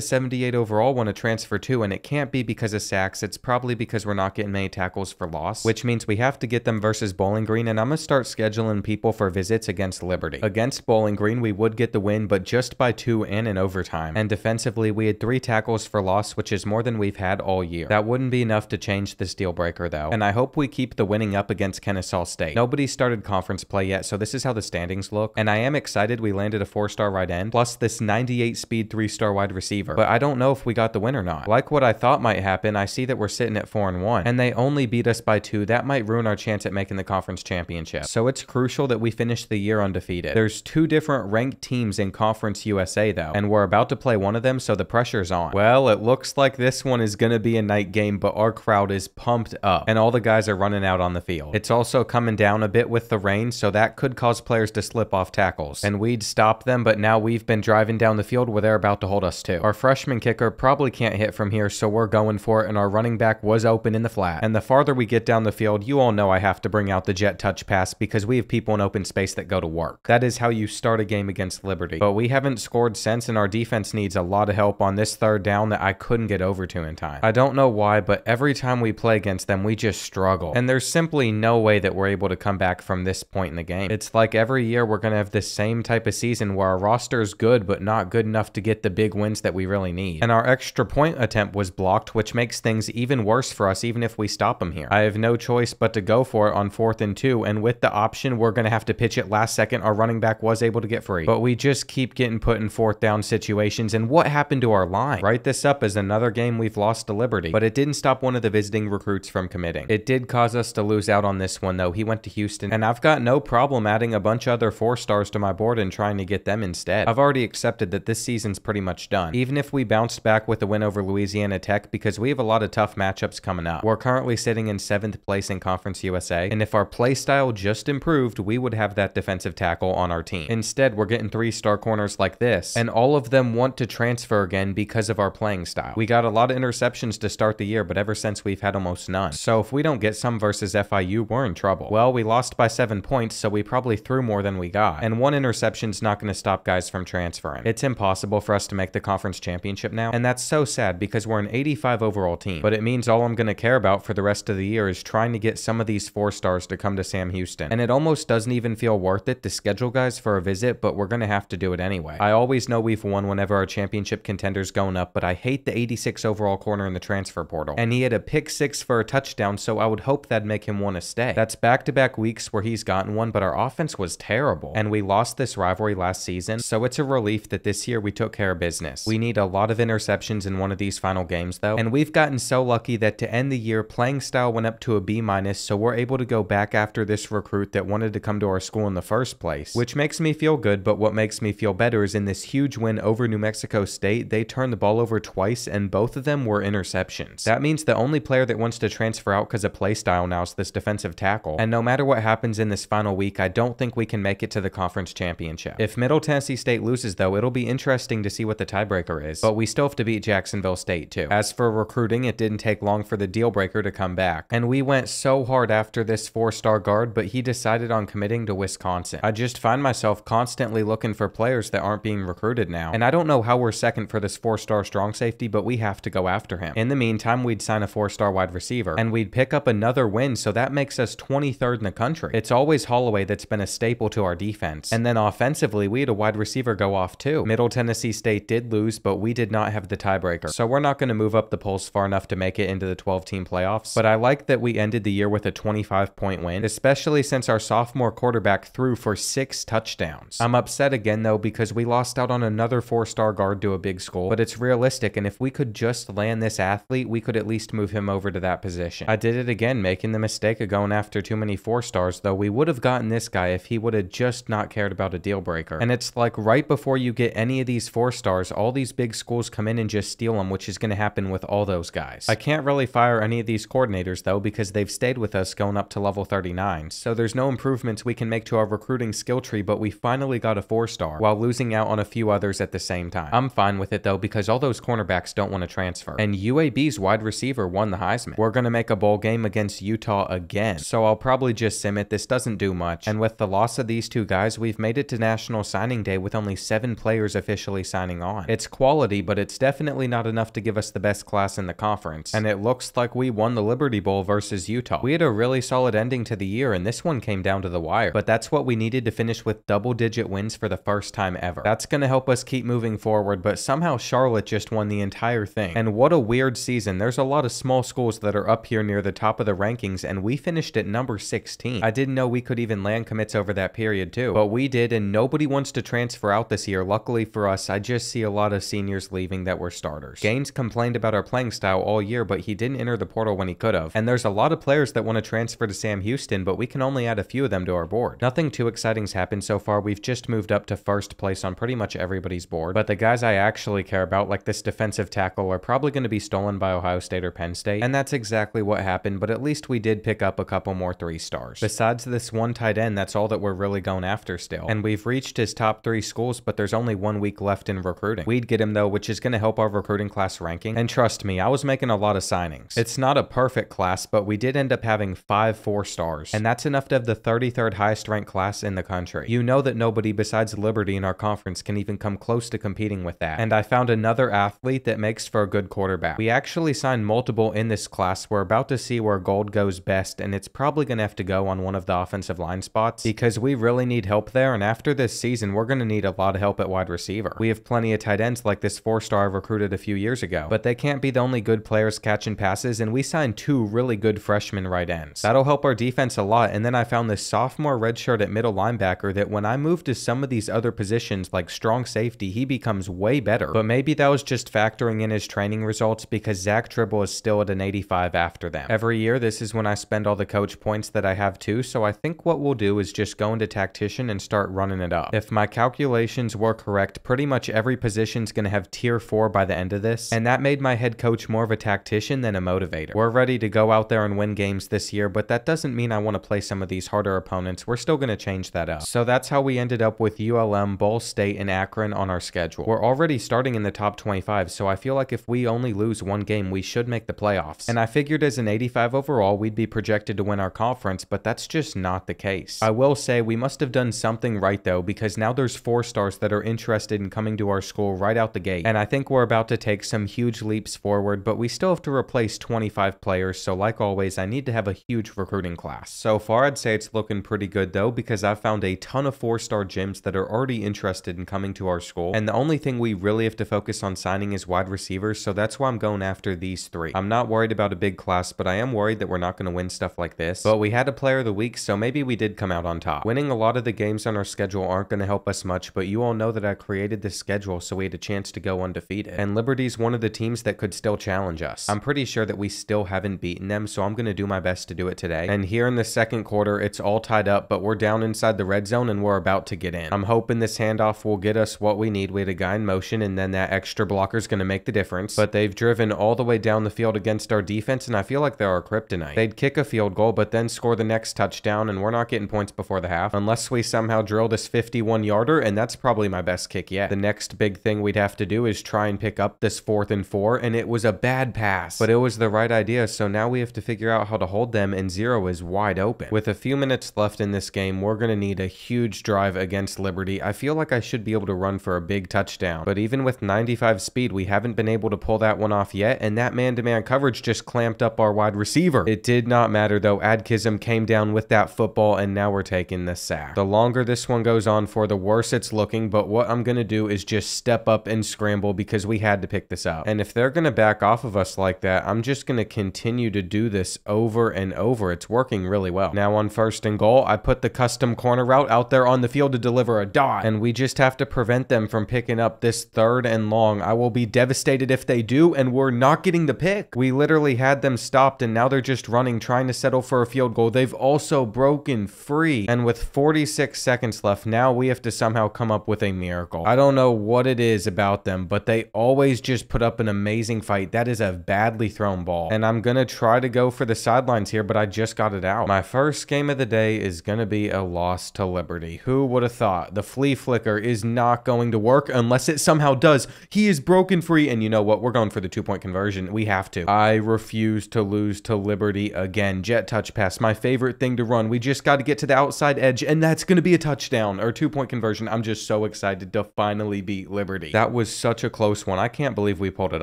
78 overall want to transfer to, and it can't be because of sacks. It's probably because we're not getting many tackles for loss, which means we have to get them versus Bowling Green, and I'm going to start scheduling people for visits against Liberty. Against Bowling Green, we would get the win, but just by 2 and in overtime. And defensively, we had 3 tackles for loss, which is more than we've had all year. That wouldn't be enough to change this deal breaker though, and I hope we keep the winning up against Kennesaw State. Nobody started conference play yet, so this is how the standings look, and I am excited we landed a 4-star right end, plus this 98 speed 3-star wide receiver, but I don't know if we got the win or not. Like what I thought might happen, I see that we're sitting at 4-1, and they only beat us by 2. That might ruin our chance at making the conference championship. So it's crucial that we finish the year undefeated. There's 2 different ranked teams in Conference USA though, and we're about to play one of them, so the pressure's on. Well, it looks like this one is gonna be a night game, but our crowd is pumped up, and all the guys are running out on the field. It's also coming down a bit with the rain, so that could cause players to slip off tackles, and we'd stop them, but now we've been driving down the field where they're about to hold us too. Our freshman kicker probably can't hit from here, so we're going for it, and our running back was open in the flat. And the farther we get down the field, you all know I have to bring out the jet touch pass because we have people in open space that go to work. That is how you start a game against Liberty. But we haven't scored since, and our defense needs a lot of help on this 3rd down that I couldn't get over to in time. I don't know why, but every time we play against them, we just struggle. And there's simply no way that we're able to come back from this point in the game. It's like every year we're going to have this same type of season where our roster is good, but not good enough to get the big wins that we really need. And our extra point attempt was blocked, which makes things even worse for us even if we stop them here. I have no choice but to go for it on 4th and 2, and with the option, we're going to have to pitch it last second. Our running back was able to get free. But we just keep getting put in 4th down situations, and what happened to our line? Write this up as another game we've lost to Liberty, but it didn't stop one of the visiting recruits from committing. It did cause us to lose out on this one though. He went to Houston, and I've got no problem adding a bunch of other 4-stars to my board and trying to get them instead. I've already accepted that this season's pretty much done, even if we bounced back with a win over Louisiana Tech, because we have a lot of tough matchups coming up. We're currently sitting in 7th place in Conference USA, and if our play style just improved, we would have that defensive tackle on our team. Instead, we're getting 3-star corners like this, and all of them want to transfer again because of our playing style. We got a lot of interceptions to start the year, but ever since we've had almost none. So if we don't get some versus FIU, we're in trouble. Well, we lost by 7 points, so we probably threw more than we got, and 1 interception's not going to stop guys from transferring. It's impossible for us to make the conference championship now, and that's so sad because we're an 85 overall team, but it means all I'm going to care about for the rest of the year is trying to get some of these 4-stars to come to Sam Houston. And it almost doesn't even feel worth it to schedule guys for a visit, but we're going to have to do it anyway. I always know we've won whenever our championship contender's going up, but I hate the 86 overall corner in the transfer portal. And he had a pick 6 for a touchdown, so I would hope that'd make him want to stay. That's back-to-back weeks where he's gotten one, but our offense was terrible. And we lost this rivalry last season, so it's a relief that this year we took care of business. We need a lot of interceptions in one of these final games though, and we've gotten so lucky that to end the year, playing style went up to a B-, so we're able to go back after this recruit that wanted to come to our school in the first place, which makes me feel good. But what makes me feel better is in this huge win over New Mexico State, they turned the ball over twice, and both of them were interceptions. That means the only player that wants to transfer out because of play style now is this defensive tackle, and no matter what happens in this final week, I don't think we can make it to the conference championship. If Middle Tennessee State loses though, it'll be interesting to see what the tiebreaker is, but we still have to beat Jacksonville State too. As for recruiting, it didn't take long for the deal breaker to come back, and we went so hard after this 4-star guard, but he decided on committing to Wisconsin. I just find myself constantly looking for players that aren't being recruited now, and I don't know how we're second for this 4-star strong safety, but we have to go after him. In the meantime, we'd sign a 4-star wide receiver, and we'd pick up another win, so that makes us 23rd in the country. It's always Holloway that's been a staple to our defense, and then offensively, we had a wide receiver go off too. Middle Tennessee State did lose, but we did not have the tiebreaker, so we're not going to move up the polls far enough to make it into the 12-team playoffs, but I like that we ended the year with a 25-point win, especially since our sophomore quarterback threw for 6 touchdowns. I'm upset again though because we lost out on another 4-star guard to a big school, but it's realistic, and if we could just land this athlete, we could at least move him over to that position. I did it again, making the mistake of going after too many 4-stars, though we would have gotten this guy if he would have just not cared about a deal breaker. And it's like right before you get any of these 4-stars, all these big schools come in and just steal them, which is going to happen with all those guys. I can't really fire any of these these coordinators though, because they've stayed with us going up to level 39. So there's no improvements we can make to our recruiting skill tree, but we finally got a 4-star while losing out on a few others at the same time. I'm fine with it though, because all those cornerbacks don't want to transfer. And UAB's wide receiver won the Heisman. We're going to make a bowl game against Utah again. So I'll probably just sim it. This doesn't do much. And with the loss of these two guys, we've made it to National Signing Day with only 7 players officially signing on. It's quality, but it's definitely not enough to give us the best class in the conference. And it looks like we won the Liberty Bowl versus Utah. We had a really solid ending to the year, and this one came down to the wire. But that's what we needed to finish with double-digit wins for the first time ever. That's going to help us keep moving forward, but somehow Charlotte just won the entire thing. And what a weird season. There's a lot of small schools that are up here near the top of the rankings, and we finished at number 16. I didn't know we could even land commits over that period too, but we did, and nobody wants to transfer out this year. Luckily for us, I just see a lot of seniors leaving that were starters. Gaines complained about our playing style all year, but he didn't enter the portal when he could have. And there's a lot of players that want to transfer to Sam Houston, but we can only add a few of them to our board. Nothing too exciting's happened so far. We've just moved up to first place on pretty much everybody's board, but the guys I actually care about, like this defensive tackle, are probably going to be stolen by Ohio State or Penn State, and that's exactly what happened, but at least we did pick up a couple more 3-stars. Besides this one tight end, that's all that we're really going after still, and we've reached his top 3 schools, but there's only 1 week left in recruiting. We'd get him though, which is going to help our recruiting class ranking, and trust me, I was making a lot of signings. It's not a perfect class, but we did end up having 5 4-stars, and that's enough to have the 33rd highest ranked class in the country. You know that nobody besides Liberty in our conference can even come close to competing with that, and I found another athlete that makes for a good quarterback. We actually signed multiple in this class. We're about to see where gold goes best, and it's probably going to have to go on one of the offensive line spots because we really need help there, and after this season, we're going to need a lot of help at wide receiver. We have plenty of tight ends like this 4-star I recruited a few years ago, but they can't be the only good players catching passes, and we signed 2 really good freshman right ends. That'll help our defense a lot, and then I found this sophomore redshirt at middle linebacker that when I moved to some of these other positions like strong safety, he becomes way better, but maybe that was just factoring in his training results because Zach Tribble is still at an 85 after them. Every year, this is when I spend all the coach points that I have too, so I think what we'll do is just go into tactician and start running it up. If my calculations were correct, pretty much every position's gonna have tier 4 by the end of this, and that made my head coach more of a tactician than a motivator. We're ready to go out there and win games this year, but that doesn't mean I want to play some of these harder opponents. We're still gonna change that up. So that's how we ended up with ULM, Ball State, and Akron on our schedule. We're already starting in the top 25, so I feel like if we only lose 1 game, we should make the playoffs. And I figured as an 85 overall, we'd be projected to win our conference, but that's just not the case. I will say we must have done something right though, because now there's 4-stars that are interested in coming to our school right out the gate, and I think we're about to take some huge leaps forward, but we still have to replace 25 players, so like always, I need to have a huge recruiting class. So far, I'd say it's looking pretty good though, because I've found a ton of 4-star gyms that are already interested in coming to our school, and the only thing we really have to focus on signing is wide receivers, so that's why I'm going after these 3. I'm not worried about a big class, but I am worried that we're not going to win stuff like this, but we had a player of the week, so maybe we did come out on top. Winning a lot of the games on our schedule aren't going to help us much, but you all know that I created this schedule so we had a chance to go undefeated, and Liberty's one of the teams that could still challenge us. I'm pretty sure that we still haven't beaten them, so I'm going to do my best to do it today. And here in the second quarter, it's all tied up, but we're down inside the red zone and we're about to get in. I'm hoping this handoff will get us what we need. We had a guy in motion, and then that extra blocker's going to make the difference, but they've driven all the way down the field against our defense, and I feel like they're our kryptonite. They'd kick a field goal, but then score the next touchdown, and we're not getting points before the half, unless we somehow drill this 51-yarder, and that's probably my best kick yet. The next big thing we'd have to do is try and pick up this 4th and 4, and it was a bad pass, but it was the right idea, so now we have to figure out how to hold them, and 0 is wide open. With a few minutes left in this game, we're going to need a huge drive against Liberty. I feel like I should be able to run for a big touchdown, but even with 95 speed, we haven't been able to pull that one off yet, and that man-to-man coverage just clamped up our wide receiver. It did not matter though. Adkism came down with that football, and now we're taking the sack. The longer this one goes on for, the worse it's looking, but what I'm going to do is just step up and scramble because we had to pick this up. And if they're going to back off of us like that, I'm just going to continue to do this over and over. It's working really well. Now on 1st and goal, I put the custom corner route out there on the field to deliver a dot, and we just have to prevent them from picking up this 3rd and long. I will be devastated if they do, and we're not getting the pick. We literally had them stopped, and now they're just running, trying to settle for a field goal. They've also broken free, and with 46 seconds left, now we have to somehow come up with a miracle. I don't know what it is about them, but they always just put up an amazing fight. That is a badly thrown ball, and I'm I'm gonna try to go for the sidelines here, but I just got it out. My first game of the day is gonna be a loss to Liberty. Who would have thought? The flea flicker is not going to work unless it somehow does. He is broken free, and you know what? We're going for the 2-point conversion. We have to. I refuse to lose to Liberty again. Jet touch pass, my favorite thing to run. We just got to get to the outside edge, and that's gonna be a touchdown or 2-point conversion. I'm just so excited to finally beat Liberty. That was such a close one. I can't believe we pulled it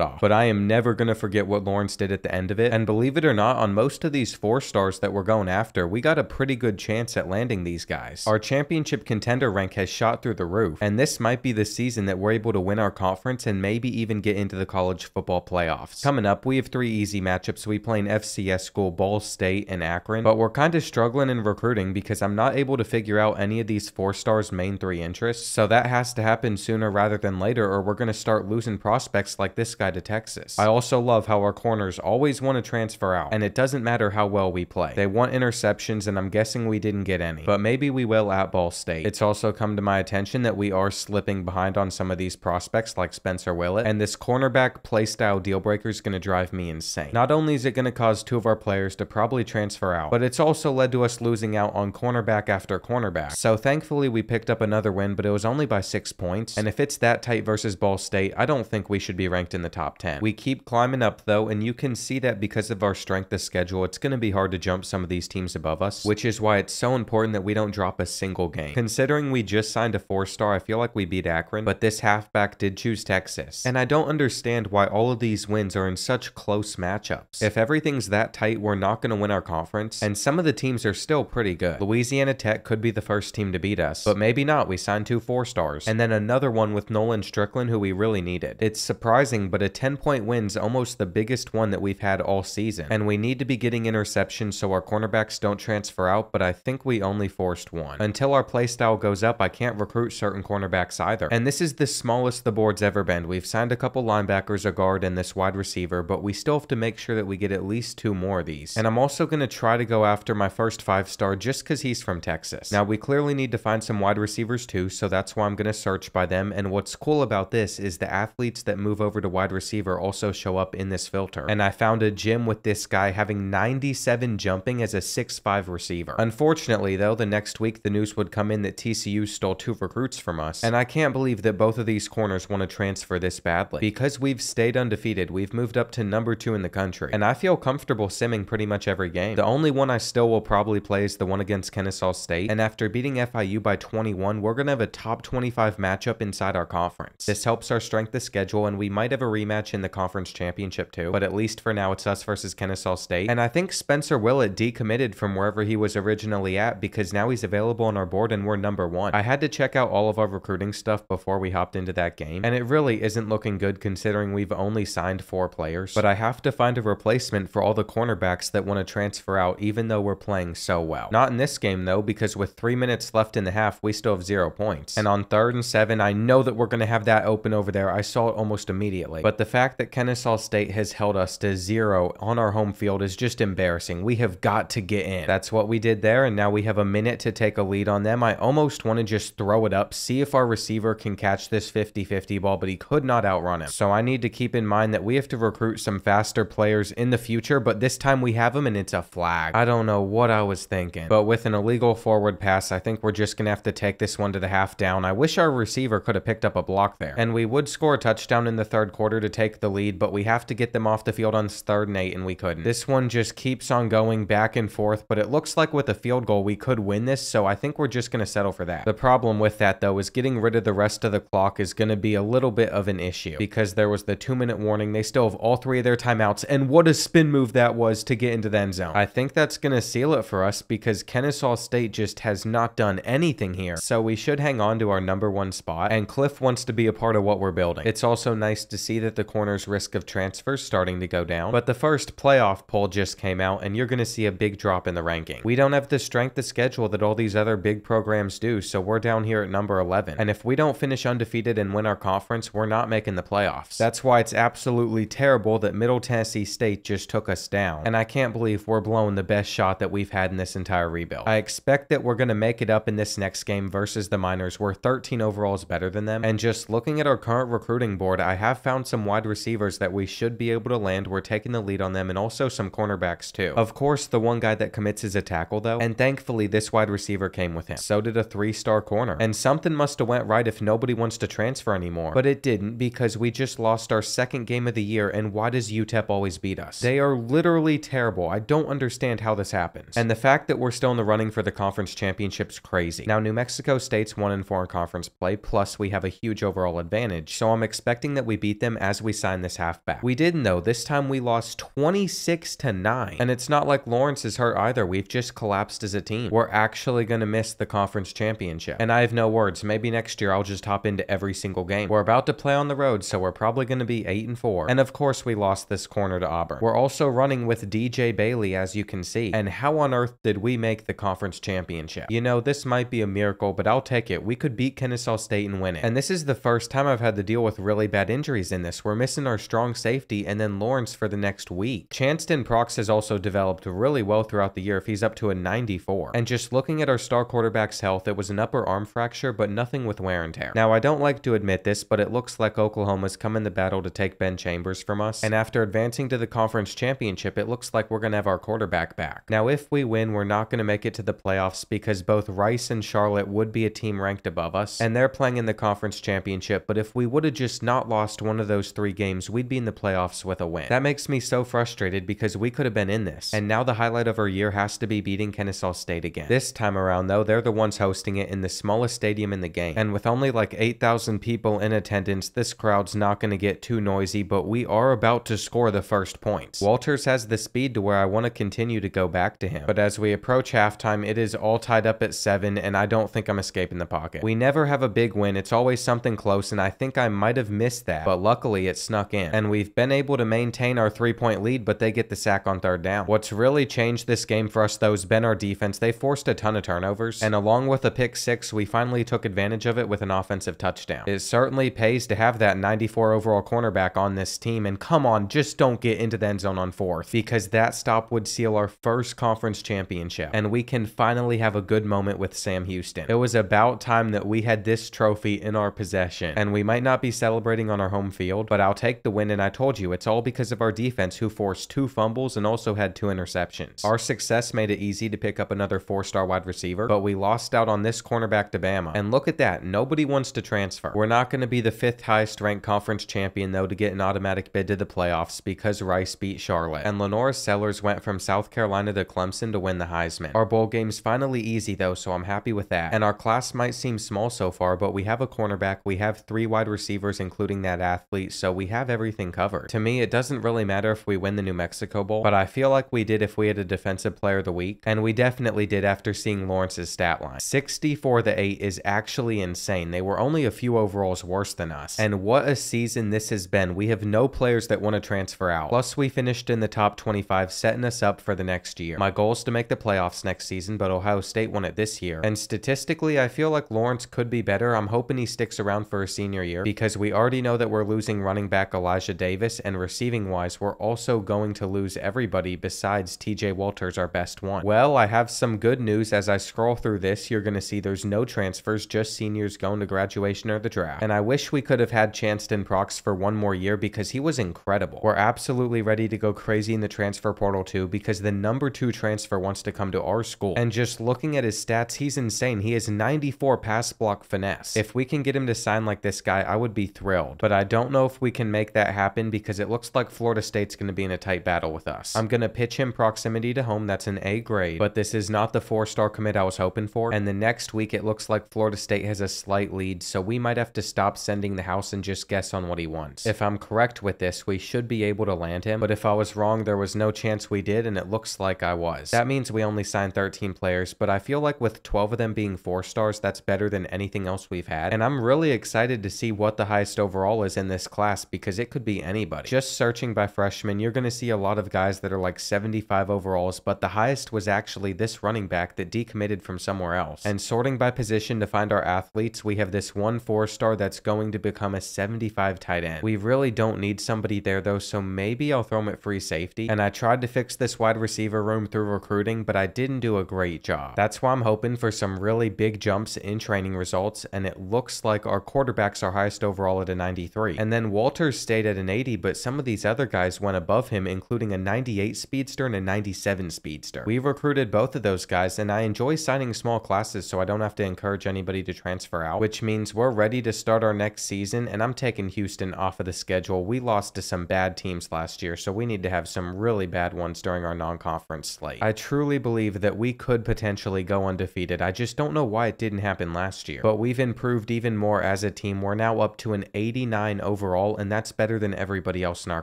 off. But I am never gonna forget what Lawrence did at the end of it. And believe it or not, on most of these 4-stars that we're going after, we got a pretty good chance at landing these guys. Our championship contender rank has shot through the roof, and this might be the season that we're able to win our conference and maybe even get into the college football playoffs. Coming up, we have 3 easy matchups. We play an FCS school, Ball State, and Akron, but we're kind of struggling in recruiting because I'm not able to figure out any of these 4-stars' main 3 interests, so that has to happen sooner rather than later, or we're going to start losing prospects like this guy to Texas. I also love how our corners always want to transfer out, and it doesn't matter how well we play. They want interceptions, and I'm guessing we didn't get any, but maybe we will at Ball State. It's also come to my attention that we are slipping behind on some of these prospects like Spencer Willett, and this cornerback playstyle deal breaker is going to drive me insane. Not only is it going to cause 2 of our players to probably transfer out, but it's also led to us losing out on cornerback after cornerback. So thankfully we picked up another win, but it was only by 6 points, and if it's that tight versus Ball State, I don't think we should be ranked in the top 10. We keep climbing up though, and you can see that because of our strength of schedule, it's going to be hard to jump some of these teams above us, which is why it's so important that we don't drop a single game. Considering we just signed a 4-star, I feel like we beat Akron, but this halfback did choose Texas, and I don't understand why all of these wins are in such close matchups. If everything's that tight, we're not going to win our conference, and some of the teams are still pretty good. Louisiana Tech could be the first team to beat us, but maybe not. We signed 2 4-stars, and then another one with Nolan Strickland, who we really needed. It's surprising, but a 10-point win's almost the biggest one that we've had all season, and we need to be getting interceptions so our cornerbacks don't transfer out, but I think we only forced 1. Until our playstyle goes up, I can't recruit certain cornerbacks either, and this is the smallest the board's ever been. We've signed a couple linebackers, a guard, and this wide receiver, but we still have to make sure that we get at least 2 more of these. And I'm also going to try to go after my first 5-star just because he's from Texas. Now, we clearly need to find some wide receivers too, so that's why I'm going to search by them, and what's cool about this is the athletes that move over to wide receiver also show up in this filter. And I found a gym with this guy having 97 jumping as a 6'5 receiver. Unfortunately though, the next week the news would come in that TCU stole 2 recruits from us, and I can't believe that both of these corners want to transfer this badly. Because we've stayed undefeated, we've moved up to number 2 in the country, and I feel comfortable simming pretty much every game. The only one I still will probably play is the one against Kennesaw State, and after beating FIU by 21, we're going to have a top 25 matchup inside our conference. This helps our strength of schedule, and we might have a rematch in the conference championship too, but at least for now it's us versus Kennesaw State. And I think Spencer Willett decommitted from wherever he was originally at because now he's available on our board and we're number 1. I had to check out all of our recruiting stuff before we hopped into that game, and it really isn't looking good considering we've only signed 4 players, but I have to find a replacement for all the cornerbacks that want to transfer out even though we're playing so well. Not in this game though, because with 3 minutes left in the half, we still have 0 points. And on 3rd and 7, I know that we're going to have that open over there. I saw it almost immediately. But the fact that Kennesaw State has held us to 0 on our home field is just embarrassing. We have got to get in. That's what we did there, and now we have a minute to take a lead on them. I almost want to just throw it up, see if our receiver can catch this 50-50 ball, but he could not outrun him. So I need to keep in mind that we have to recruit some faster players in the future, but this time we have them and it's a flag. I don't know what I was thinking, but with an illegal forward pass, I think we're just gonna have to take this one to the half down. I wish our receiver could have picked up a block there, and we would score a touchdown in the 3rd quarter to take the lead, but we have to get them off the field on 3rd and 8, and we couldn't. This one just keeps on going back and forth, but it looks like with a field goal we could win this, so I think we're just gonna settle for that. The problem with that though is getting rid of the rest of the clock is gonna be a little bit of an issue because there was the 2-minute warning. They still have all 3 of their timeouts, and what a spin move that was to get into the end zone. I think that's gonna seal it for us because Kennesaw State just has not done anything here, so we should hang on to our number 1 spot, and Cliff wants to be a part of what we're building. It's also nice to see that the corner's risk of transfer starting to go down, but the first playoff poll just came out and you're gonna see a big drop in the ranking. We don't have the strength of schedule that all these other big programs do, so we're down here at number 11, and if we don't finish undefeated and win our conference, we're not making the playoffs. That's why it's absolutely terrible that Middle Tennessee State just took us down, and I can't believe we're blowing the best shot that we've had in this entire rebuild. I expect that we're going to make it up in this next game versus the Miners. We're 13 overalls better than them, and just looking at our current recruiting board, I have found some wide receivers that we should be able to land. We're taking the lead on them and also some cornerbacks too. Of course, the one guy that commits is a tackle though, and thankfully this wide receiver came with him. So did a 3-star corner. And something must have went right if nobody wants to transfer anymore. But it didn't, because we just lost our second game of the year, and why does UTEP always beat us? They are literally terrible. I don't understand how this happens. And the fact that we're still in the running for the conference championship's crazy. Now, New Mexico State's 1-4 in conference play, plus we have a huge overall advantage, so I'm expecting that we beat them as we sign this halfback. We didn't though. This time we lost 26-9. And it's not like Lawrence is hurt either. We've just collapsed as a team. We're actually going to miss the conference championship. And I have no words. Maybe next year I'll just hop into every single game. We're about to play on the road, so we're probably going to be 8-4. And of course we lost this corner to Auburn. We're also running with DJ Bailey, as you can see. And how on earth did we make the conference championship? You know, this might be a miracle, but I'll take it. We could beat Kennesaw State and win it. And this is the first time I've had to deal with really bad injuries in this. We're missing our strong safety and then Lawrence for the next week. Chanston Prox has also developed really well throughout the year if he's up to a 94. And just looking at our star quarterback's health, it was an upper arm fracture, but nothing with wear and tear. Now, I don't like to admit this, but it looks like Oklahoma's come in the battle to take Ben Chambers from us. And after advancing to the conference championship, it looks like we're going to have our quarterback back. Now, if we win, we're not going to make it to the playoffs because both Rice and Charlotte would be a team ranked above us, and they're playing in the conference championship. But if we would have just not lost one of those 3 games, we'd be in the playoffs with a win. That makes me so frustrated because we could have been in this. And now the highlight of our year has to be beating Kennesaw State again. This time around though, they're the ones hosting it in the smallest stadium in the game. And with only like 8,000 people in attendance, this crowd's not going to get too noisy, but we are about to score the first points. Walters has the speed to where I want to continue to go back to him. But as we approach halftime, it is all tied up at 7, and I don't think I'm escaping the pocket. We never have a big win. It's always something close, and I think I might have missed that, but luckily it snuck in. And we've been able to maintain our 3-point lead, but they get the sack on 3rd down. What's really changed this game for us though has been our defense. They forced a ton of turnovers, and along with a pick 6, we finally took advantage of it with an offensive touchdown. It certainly pays to have that 94 overall cornerback on this team, and come on, just don't get into the end zone on 4th, because that stop would seal our first conference championship, and we can finally have a good moment with Sam Houston. It was about time that we had this trophy in our possession, and we might not be celebrating on our home field, but I'll take the win, and I told you, it's all because of our defense, who forced 2 fumbles and also had 2 interceptions. Our success made it easy to pick up another 4-star wide receiver, but we lost out on this cornerback to Bama. And look at that, nobody wants to transfer. We're not going to be the 5th highest ranked conference champion though to get an automatic bid to the playoffs because Rice beat Charlotte. And Lenora Sellers went from South Carolina to Clemson to win the Heisman. Our bowl game's finally easy though, so I'm happy with that. And our class might seem small so far, but we have a cornerback, we have 3 wide receivers including that athlete, so we have everything covered. To me, it doesn't really matter if we win the New Mexico Bowl, but I feel like we did if we had a defensive player of the week, and we definitely did after seeing Lawrence's stat line. 64-8 is actually insane. They were only a few overalls worse than us. And what a season this has been. We have no players that want to transfer out. Plus, we finished in the top 25, setting us up for the next year. My goal is to make the playoffs next season, but Ohio State won it this year. And statistically, I feel like Lawrence could be better. I'm hoping he sticks around for a senior year, because we already know that we're losing running back Elijah Davis, and receiving wise, we're also going to lose everybody besides TJ Walters, our best one. Well, I have some good news. As I scroll through this, you're going to see there's no transfers, just seniors going to graduation or the draft. And I wish we could have had Chanston Prox for one more year because he was incredible. We're absolutely ready to go crazy in the transfer portal too, because the number 2 transfer wants to come to our school. And just looking at his stats, he's insane. He has 94 pass block finesse. If we can get him to sign like this guy, I would be thrilled. But I don't know if we can make that happen because it looks like Florida State's going to be in a tight battle with us. I'm going to pitch him proximity to home. That's an A grade, but this is not the 4-star commit I was hoping for. And the next week, it looks like Florida State has a slight lead, so we might have to stop sending the house and just guess on what he wants. If I'm correct with this, we should be able to land him, but if I was wrong, there was no chance we did, and it looks like I was. That means we only signed 13 players, but I feel like with 12 of them being 4-stars, that's better than anything else we've had. And I'm really excited to see what the highest overall is in this class, because it could be anybody. Just searching by freshmen, you're going to see a lot of guys that are like 75 overalls, but the highest was actually this running back that decommitted from somewhere else. And sorting by position to find our athletes, we have this one 4-star that's going to become a 75 tight end. We really don't need somebody there though, so maybe I'll throw him at free safety. And I tried to fix this wide receiver room through recruiting, but I didn't do a great job. That's why I'm hoping for some really big jumps in training results, and it looks like our quarterback's our highest overall at a 93. And then Walters stayed at an 80, but some of these other guys went above him, including a 98 speedster and a 97 speedster. We recruited both of those guys, and I enjoy signing small classes so I don't have to encourage anybody to transfer out, which means we're ready to start our next season, and I'm taking Houston off of the schedule. We lost to some bad teams last year, so we need to have some really bad ones during our non-conference slate. I truly believe that we could potentially go undefeated. I just don't know why it didn't happen last year, but we've improved even more as a team. We're now up to an 89 overall, and that's better than everybody else in our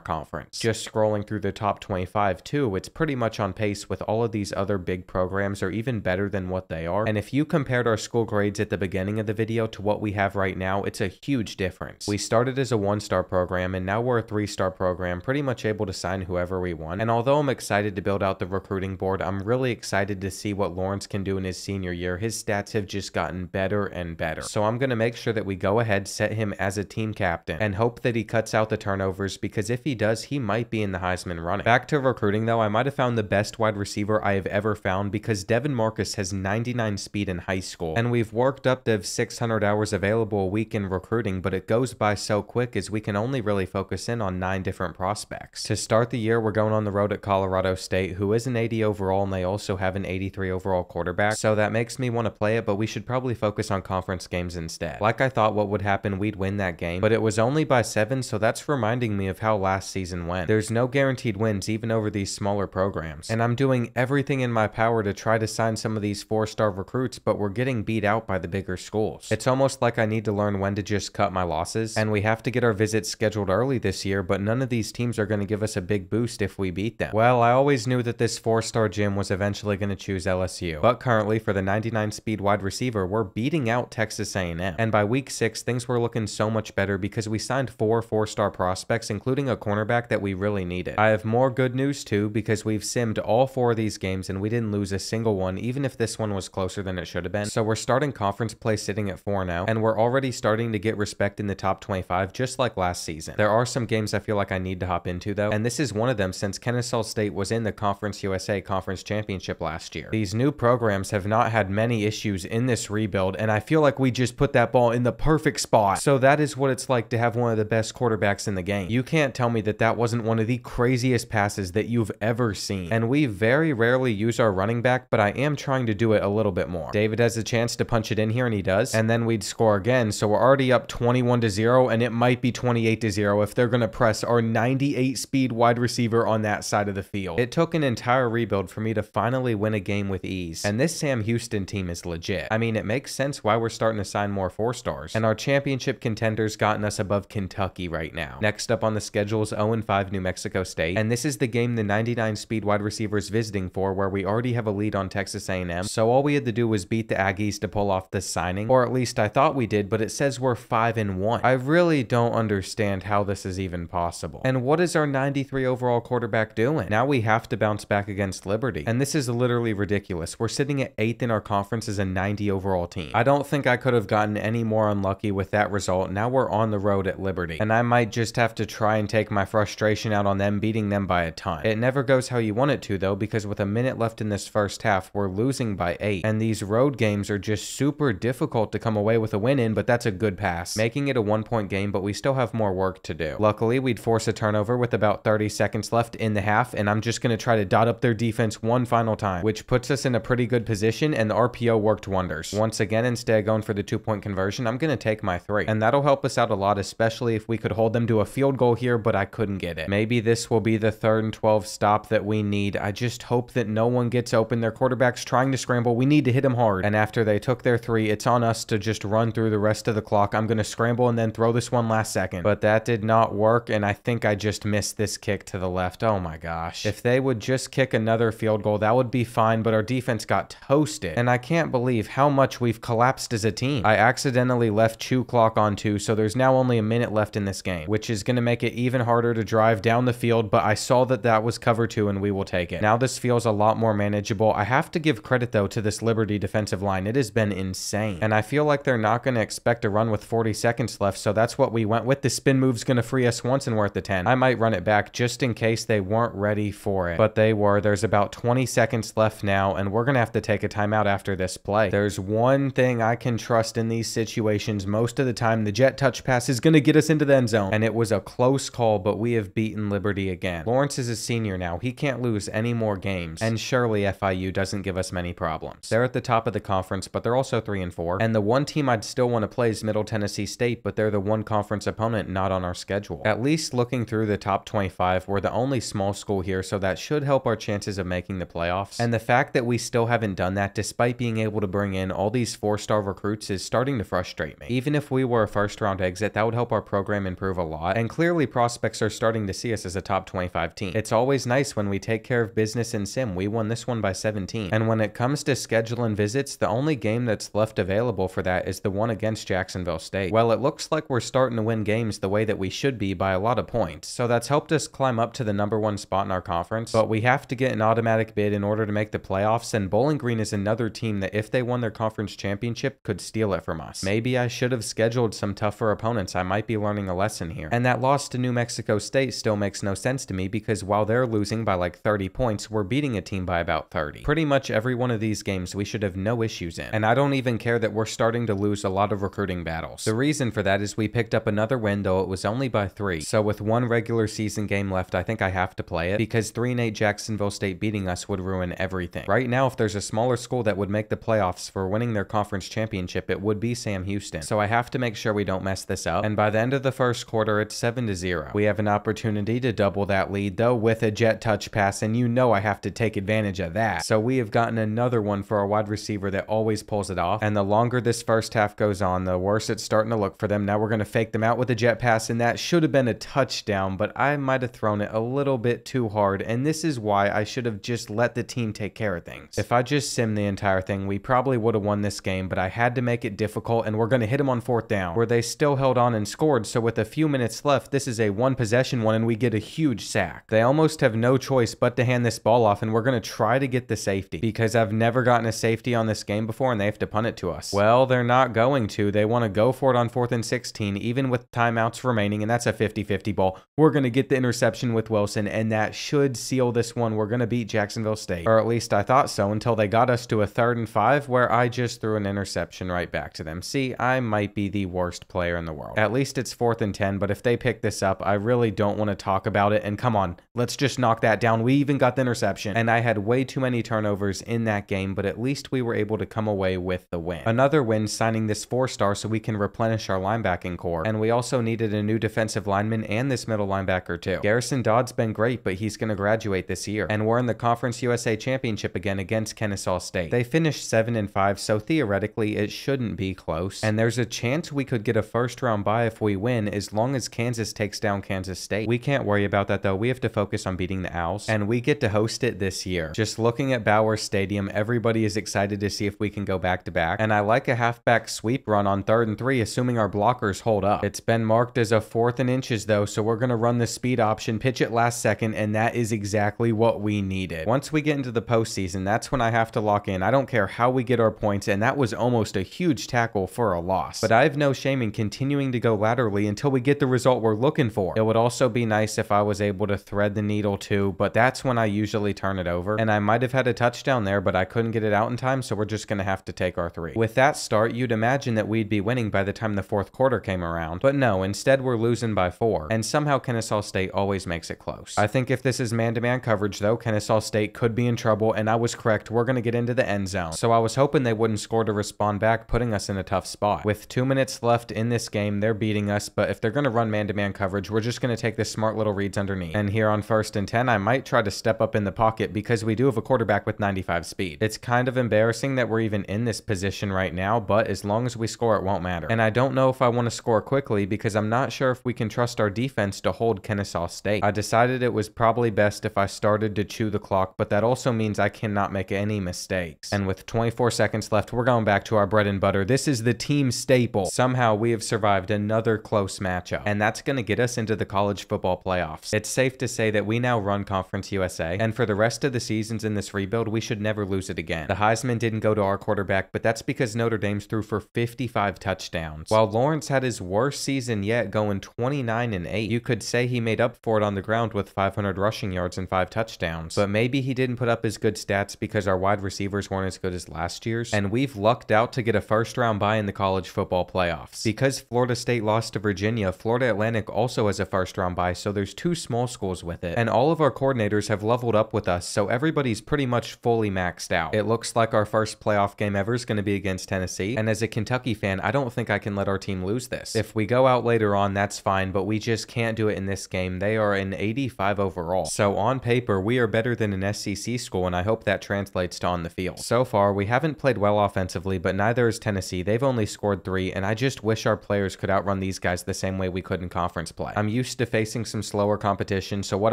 conference. Just scrolling through the top 25 too, it's pretty much on pace with all of these other big programs, or even better than what they are. And if you compared our school grades at the beginning of the video to what we have right now, it's a huge difference. We started as a 1-star program, and now we're a 3-star program, pretty much able to sign whoever we want. And although I'm excited to build out the recruiting board, I'm really excited to see what Lawrence can do in his senior year. His stats have just gotten better and better. So I'm going to make sure that we go ahead, set him as a team captain, and hope that he cuts out the turnovers, because if he does, he might be in the Heisman running. Back to recruiting though, I might have found the best wide receiver I have ever found, because Devin Marcus has 99 speed in high school, and we've worked up to 600 hours available a week in recruiting, but it goes by so quick as we can only really focus in on 9 different prospects. To start the year, we're going on the road at Colorado State, who is an 80 overall, and they also have an 83 overall quarterback, so that makes me want to play it, but we should probably focus on conference games instead. Like I thought what would happen, we'd win that game, but it was only by 7, so that's reminding me of how last season went. There's no guaranteed wins even over these smaller programs, and I'm doing everything in my power to try to sign some of these 4-star recruits, but we're getting beat out by the bigger schools. It's almost like I need to learn when to just cut my losses, and we have to get our visits scheduled early this year, but none of these teams are going to give us a big boost if we beat them. Well, I always knew that this 4-star gym was eventually going to choose LSU, but currently for the 99 speed wide receiver, we're beating out Texas A&M, and by week 6, things were looking so much better because we signed 4 4-star prospects, including a cornerback that we really needed. I have more good news too, because we've simmed all 4 of these games and we didn't lose a single one, even if this one was closer than it should have been. So we're starting conference play sitting at 4 now, and we're already starting to get respect in the top 25, just like last season. There are some games I feel like I need to hop into though, and this is one of them since Kennesaw State was in the Conference USA Conference Championship last year. These new programs have not had many issues in this rebuild, and I feel like we just put that ball in the perfect spot. So that is what it's like to have one of the best quarterbacks in the game. You can't tell me that that wasn't one of the craziest passes that you've ever seen. And we very rarely use our running back, but I am trying to do it a little bit more. David has a chance to punch it in here, and he does, and then we'd score again. So we're already up 21-0, and it might be 28-0 if they're going to press our 98 speed wide receiver on that side of the field. It took an entire rebuild for me to finally win a game with ease, and this Sam Houston team is legit. I mean, it makes sense why we're starting to sign more 4-stars, and our championship contenders gotten us above Kentucky right now. Next up on the schedule is 0-5 New Mexico State, and this is the game the 99 speed wide receiver is visiting for, where we already have a lead on Texas A&M, so all we had to do was beat the Aggies to pull off this signing, or at least I thought we did, but it says we're 5-1. I really don't understand how this is even possible. And what is our 93 overall quarterback doing? Now we have to bounce back against Liberty, and this is literally ridiculous. We're sitting at 8th in our conference as a 90 overall team. I don't think I could have gotten any more unlucky with that result. Now we're on the road at Liberty, and I might just have to try and take my frustration out on them, beating them by a ton. It never goes how you want it to though, because with a minute left in this first half, we're losing by 8, and these road games are just super difficult to come away with a win in, but that's a good pass, making it a 1-point game, but we still have more work to do. Luckily, we'd force a turnover with about 30 seconds left in the half, and I'm just going to try to dot up their defense one final time, which puts us in a pretty good position, and the RPO worked wonders. Once again, instead of going for the 2-point conversion, I'm going to take my 3, and that'll help us out a lot, especially if we could hold them to a field goal here, but I couldn't get it. Maybe this will be the 3rd and 12 stop that we need. I just hope that no one gets open. Their quarterback's trying to scramble. We need to hit him hard, and after they took their 3, it's on us to just run through the rest of the clock. I'm going to scramble and then throw this one last second, but that did not work, and I think I just missed this kick to the left. Oh my gosh. If they would just kick another field goal, that would be fine, but our defense got toasted, and I can't believe how much we've collapsed as a team. I accidentally left chew clock on 2, so there's now only a minute left in this game, which is going to make it even harder to drive down the field, but I saw that that was cover 2, and we will take it. Now this feels a lot more manageable. I have to give credit though to this Liberty defensive line. It has been insane, and I feel like they're not going to expect a run with 40 seconds left, so that's what we went with. The spin move's going to free us once, and we're at the 10. I might run it back just in case they weren't ready for it, but they were. There's about 20 seconds left now, and we're going to have to take a timeout after this play. There's one thing I can trust in these situations most of the time: the jet touch pass is going to get us into the end zone, and it was a close call, but we have beaten beaten Liberty again. Lawrence is a senior now. He can't lose any more games. And surely FIU doesn't give us many problems. They're at the top of the conference, but they're also 3-4. And the one team I'd still want to play is Middle Tennessee State, but they're the one conference opponent not on our schedule. At least looking through the top 25, we're the only small school here, so that should help our chances of making the playoffs. And the fact that we still haven't done that despite being able to bring in all these 4-star recruits is starting to frustrate me. Even if we were a first-round exit, that would help our program improve a lot, and clearly prospects are starting to see us as a top 25 team. It's always nice when we take care of business in sim. We won this one by 17. And when it comes to schedule and visits, the only game that's left available for that is the one against Jacksonville State. Well, it looks like we're starting to win games the way that we should be by a lot of points, so that's helped us climb up to the #1 spot in our conference, but we have to get an automatic bid in order to make the playoffs, and Bowling Green is another team that if they won their conference championship could steal it from us. Maybe I should have scheduled some tougher opponents. I might be learning a lesson here. And that loss to New Mexico State still makes no sense to me, because while they're losing by like 30 points, we're beating a team by about 30. Pretty much every one of these games we should have no issues in, and I don't even care that we're starting to lose a lot of recruiting battles. The reason for that is we picked up another win, though it was only by 3. So with one regular season game left, I think I have to play it, because 3-8 Jacksonville State beating us would ruin everything. Right now, if there's a smaller school that would make the playoffs for winning their conference championship, it would be Sam Houston. So I have to make sure we don't mess this up, and by the end of the first quarter, it's 7-0. We have an opportunity to double that lead, though, with a jet touch pass, and you know I have to take advantage of that. So we have gotten another one for our wide receiver that always pulls it off, and the longer this first half goes on, the worse it's starting to look for them. Now we're going to fake them out with a jet pass, and that should have been a touchdown, but I might have thrown it a little bit too hard, and this is why I should have just let the team take care of things. If I just sim the entire thing, we probably would have won this game, but I had to make it difficult, and we're going to hit them on 4th down, where they still held on and scored. So with a few minutes left, this is a 1-possession one, and we get a huge sack. They almost have no choice but to hand this ball off, and we're going to try to get the safety, because I've never gotten a safety on this game before, and they have to punt it to us. Well, they're not going to. They want to go for it on 4th and 16, even with timeouts remaining, and that's a 50-50 ball. We're going to get the interception with Wilson, and that should seal this one. We're going to beat Jacksonville State, or at least I thought so, until they got us to a 3rd and 5, where I just threw an interception right back to them. See, I might be the worst player in the world. At least it's 4th and 10, but if they pick this up, I really don't want to talk about it, and come on, let's just knock that down. We even got the interception, and I had way too many turnovers in that game, but at least we were able to come away with the win. Another win signing this 4-star so we can replenish our linebacking core, and we also needed a new defensive lineman and this middle linebacker too. Garrison Dodd's been great, but he's going to graduate this year, and we're in the Conference USA Championship again against Kennesaw State. They finished 7-5, so theoretically it shouldn't be close, and there's a chance we could get a first-round bye if we win, as long as Kansas takes down Kansas State. We can't worry about that though. We have to focus on beating the Owls, and we get to host it this year. Just looking at Bowers Stadium, everybody is excited to see if we can go back-to-back, and I like a halfback sweep run on 3rd and 3, assuming our blockers hold up. It's been marked as a 4th and inches though, so we're going to run the speed option, pitch it last second, and that is exactly what we needed. Once we get into the postseason, that's when I have to lock in. I don't care how we get our points, and that was almost a huge tackle for a loss. But I have no shame in continuing to go laterally until we get the result we're looking for. It would also be nice if I was able to thread the needle too, but that's when I usually turn it over, and I might have had a touchdown there, but I couldn't get it out in time, so we're just going to have to take our 3. With that start, you'd imagine that we'd be winning by the time the 4th quarter came around, but no, instead we're losing by 4, and somehow Kennesaw State always makes it close. I think if this is man-to-man coverage though, Kennesaw State could be in trouble, and I was correct. We're going to get into the end zone, so I was hoping they wouldn't score to respond back, putting us in a tough spot. With 2 minutes left in this game, they're beating us, but if they're going to run man-to-man coverage, we're just going to take the smart little reads underneath. And here on 1st and 10, I might try to step up in the pocket, because we do have a quarterback with 95 speed. It's kind of embarrassing that we're even in this position right now, but as long as we score, it won't matter. And I don't know if I want to score quickly, because I'm not sure if we can trust our defense to hold Kennesaw State. I decided it was probably best if I started to chew the clock, but that also means I cannot make any mistakes. And with 24 seconds left, we're going back to our bread and butter. This is the team staple. Somehow we have survived another close matchup, and that's going to get us into the college football playoffs. It's safe to say that we now run Conference USA, and for the rest of the seasons in this rebuild, we should never lose it again. The Heisman didn't go to our quarterback, but that's because Notre Dame's threw for 55 touchdowns, while Lawrence had his worst season yet, going 29-8. You could say he made up for it on the ground with 500 rushing yards and 5 touchdowns, but maybe he didn't put up as good stats because our wide receivers weren't as good as last year's, and we've lucked out to get a first-round bye in the college football playoffs. Because Florida State lost to Virginia, Florida Atlantic also has a first-round bye, so there's 2 small schools with it, and all of our coordinators have leveled up with us, so everybody's pretty much fully maxed out. It looks like our first playoff game ever is going to be against Tennessee, and as a Kentucky fan, I don't think I can let our team lose this. If we go out later on, that's fine, but we just can't do it in this game. They are an 85 overall. So on paper, we are better than an SEC school, and I hope that translates to on the field. So far, we haven't played well offensively, but neither is Tennessee. They've only scored 3, and I just wish our players could outrun these guys the same way we could in conference play. I'm used to facing some slower competition, so what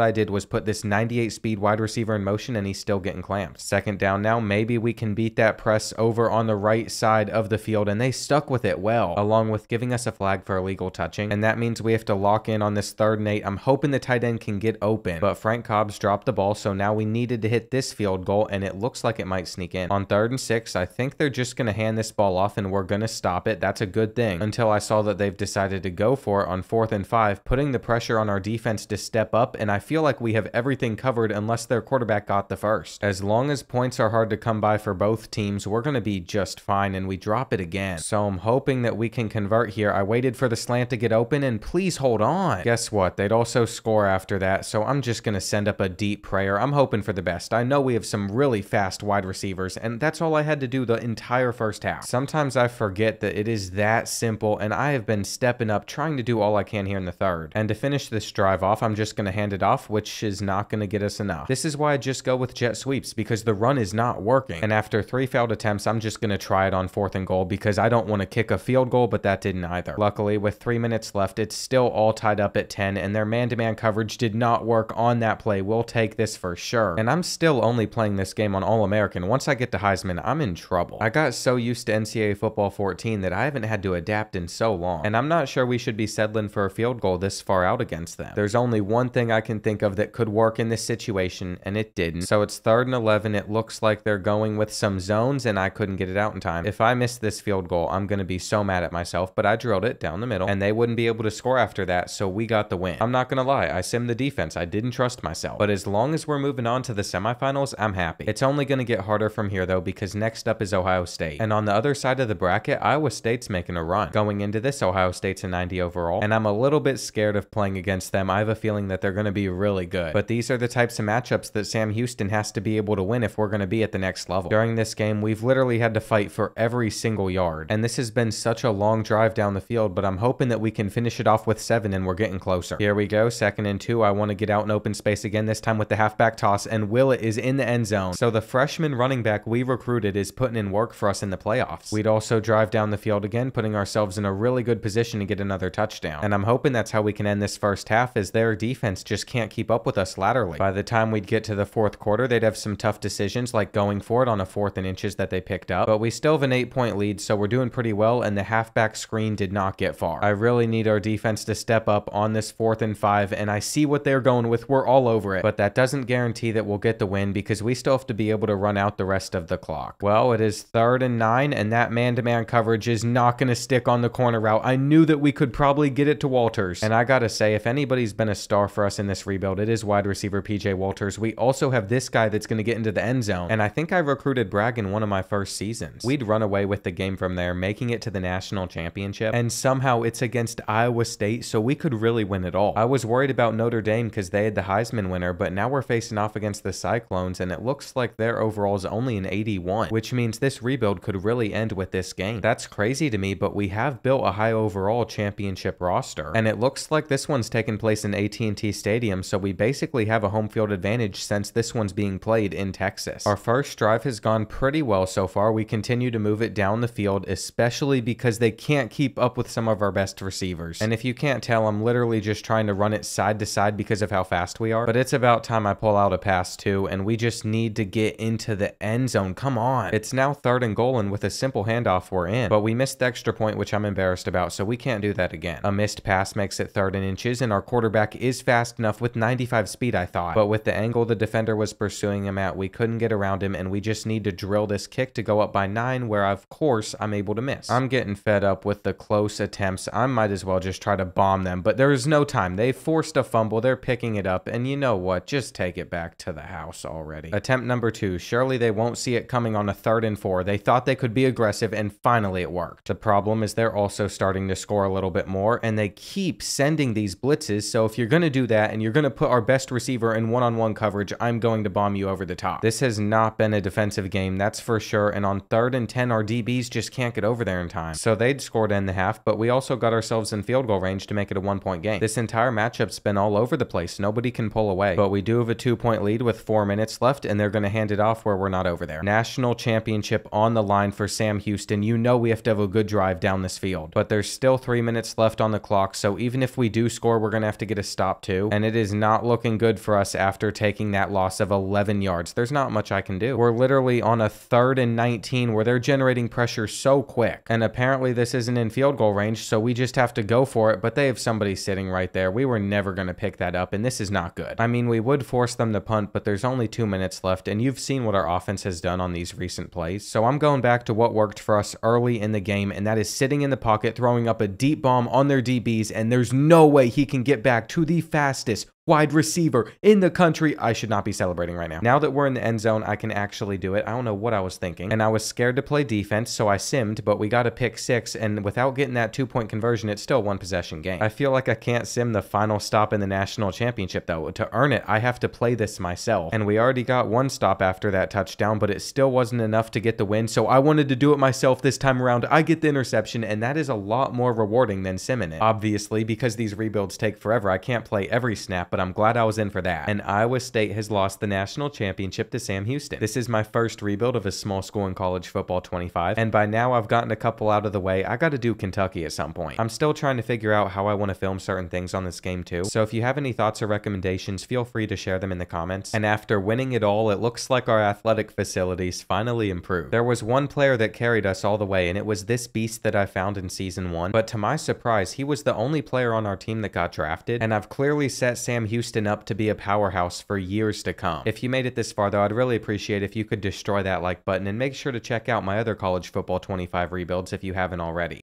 I did was put this 98 speed wide receiver in motion, and he's still getting clamped. Second down now, maybe we can beat that press over on the right side of the field, and they stuck with it well, along with giving us a flag for illegal touching, and that means we have to lock in on this 3rd and 8. I'm hoping the tight end can get open, but Frank Cobbs dropped the ball, so now we needed to hit this field goal, and it looks like it might sneak in. On 3rd and 6, I think they're just going to hand this ball off, and we're going to stop it. That's a good thing, until I saw that they've decided to go for it on 4th and 5, putting the pressure on our defense to step up, and I feel like we have everything covered unless their quarterback got the first. As long as points are hard to come by for both teams, we're going to be just fine, and we drop it again. So I'm hoping that we can convert here. I waited for the slant to get open, and please hold on. Guess what? They'd also score after that, so I'm just going to send up a deep prayer. I'm hoping for the best. I know we have some really fast wide receivers, and that's all I had to do the entire first half. Sometimes I forget that it is that simple, and I have been stepping up, trying to do all I can here in the 3rd. And to finish this drive off, I'm just going to hand it off, which is not going to get us enough. This is why I just go with jet sweeps, because the run is not working. And after 3 failed attempts, I'm just going to try it on 4th and goal, because I don't want to kick a field goal, but that didn't either. Luckily, with 3 minutes left, it's still all tied up at 10, and their man-to-man coverage did not work on that play. We'll take this for sure. And I'm still only playing this game on All-American. Once I get to Heisman, I'm in trouble. I got so used to NCAA Football 14 that I haven't had to adapt in so long, and I'm not sure we should be settling for a field goal this far out against them. There's only one thing I can think of that could work in this situation, and it didn't. So it's 3rd and 11. It looks like they're going with some zones, and I couldn't get it out in time. If I miss this field goal, I'm going to be so mad at myself, but I drilled it down the middle, and they wouldn't be able to score after that, so we got the win. I'm not going to lie, I simmed the defense. I didn't trust myself, but as long as we're moving on to the semifinals, I'm happy. It's only going to get harder from here, though, because next up is Ohio State, and on the other side of the bracket, Iowa State's making a run. Going into this, Ohio State's a 90 overall, and I'm a little bit scared of playing against them. I have a feeling that they're going to be really good, but these are the types of matchups that Sam Houston has to be able to win if we're going to be at the next level. During this game, we've literally had to fight for every single yard, and this has been such a long drive down the field, but I'm hoping that we can finish it off with 7, and we're getting closer. Here we go, 2nd and 2. I want to get out in open space again, this time with the halfback toss, and Willett is in the end zone. So the freshman running back we recruited is putting in work for us in the playoffs. We'd also drive down the field again, putting ourselves in a really good position to get another touchdown. And I'm hoping that's how we can end this first half, as their defense just can't keep up with us laterally. By the time we'd get to the 4th quarter, they'd have some tough decisions, like going for it on a 4th and inches that they picked up. But we still have an 8-point lead, so we're doing pretty well, and the halfback screen did not get far. I really need our defense to step up on this 4th and 5, and I see what they're going with. We're all over it, but that doesn't guarantee that we'll get the win, because we still have to be able to run out the rest of the clock. Well, it is 3rd and 9, and that man-to-man coverage is not going to stick on the corner route. I knew that we could probably get it to Walters, and I gotta say, if anybody's been a star for us in this rebuild, it is wide receiver PJ Walters. We also have this guy that's going to get into the end zone, and I think I recruited Bragg in one of my first seasons. We'd run away with the game from there, making it to the national championship, and somehow it's against Iowa State, so we could really win it all. I was worried about Notre Dame because they had the Heisman winner, but now we're facing off against the Cyclones, and it looks like their overall is only an 81, which means this rebuild could really end with this game. That's crazy to me, but we have built a high overall championship roster, and it looks like this one's taking place in AT&T Stadium, so we basically have a home field advantage since this one's being played in Texas. Our first drive has gone pretty well so far. We continue to move it down the field, especially because they can't keep up with some of our best receivers. And if you can't tell, I'm literally just trying to run it side to side because of how fast we are, but it's about time I pull out a pass too, and we just need to get into the end zone. Come on. It's now 3rd and goal, and with a simple handoff, we're in, but we missed the extra point, which I'm embarrassed about, so we can't do that again. A missed pass makes it 3rd and inches, and our quarterback is fast enough with 95 speed, I thought, but with the angle the defender was pursuing him at, we couldn't get around him, and we just need to drill this kick to go up by 9, where of course I'm able to miss. I'm getting fed up with the close attempts. I might as well just try to bomb them, but there is no time. They forced a fumble, they're picking it up, and you know what? Just take it back to the house already. Attempt number 2. Surely they won't see it coming on a 3rd and 4. They thought they could be aggressive, and finally it worked. The problem is they're also starting to score a little bit more, and they keep sending these blitzes defenses, so if you're going to do that and you're going to put our best receiver in one-on-one coverage, I'm going to bomb you over the top. This has not been a defensive game, that's for sure, and on 3rd and 10, our DBs just can't get over there in time. So they'd scored in the half, but we also got ourselves in field goal range to make it a 1-point game. This entire matchup's been all over the place. Nobody can pull away, but we do have a 2-point lead with 4 minutes left, and they're going to hand it off where we're not over there. National championship on the line for Sam Houston. You know we have to have a good drive down this field, but there's still 3 minutes left on the clock, so even if we do score, we're going to have to get a stop too, and it is not looking good for us after taking that loss of 11 yards. There's not much I can do. We're literally on a 3rd and 19 where they're generating pressure so quick, and apparently this isn't in field goal range, so we just have to go for it, but they have somebody sitting right there. We were never going to pick that up, and this is not good. I mean, we would force them to punt, but there's only 2 minutes left, and you've seen what our offense has done on these recent plays, so I'm going back to what worked for us early in the game, and that is sitting in the pocket, throwing up a deep bomb on their DBs, and there's no way he can get back to the fastest wide receiver in the country. I should not be celebrating right now. Now that we're in the end zone, I can actually do it. I don't know what I was thinking, and I was scared to play defense, so I simmed, but we got a pick 6, and without getting that 2-point conversion, it's still a 1-possession game. I feel like I can't sim the final stop in the national championship, though. To earn it, I have to play this myself, and we already got 1 stop after that touchdown, but it still wasn't enough to get the win, so I wanted to do it myself this time around. I get the interception, and that is a lot more rewarding than simming it. Obviously, because these rebuilds take forever, I can't play every snap, but I'm glad I was in for that. And Iowa State has lost the national championship to Sam Houston. This is my first rebuild of a small school in college football 25, and by now I've gotten a couple out of the way. I got to do Kentucky at some point. I'm still trying to figure out how I want to film certain things on this game too, so if you have any thoughts or recommendations, feel free to share them in the comments. And after winning it all, it looks like our athletic facilities finally improved. There was one player that carried us all the way, and it was this beast that I found in season 1, but to my surprise, he was the only player on our team that got drafted, and I've clearly set Sam Houston up to be a powerhouse for years to come. If you made it this far though, I'd really appreciate if you could destroy that like button, and make sure to check out my other college football 25 rebuilds if you haven't already.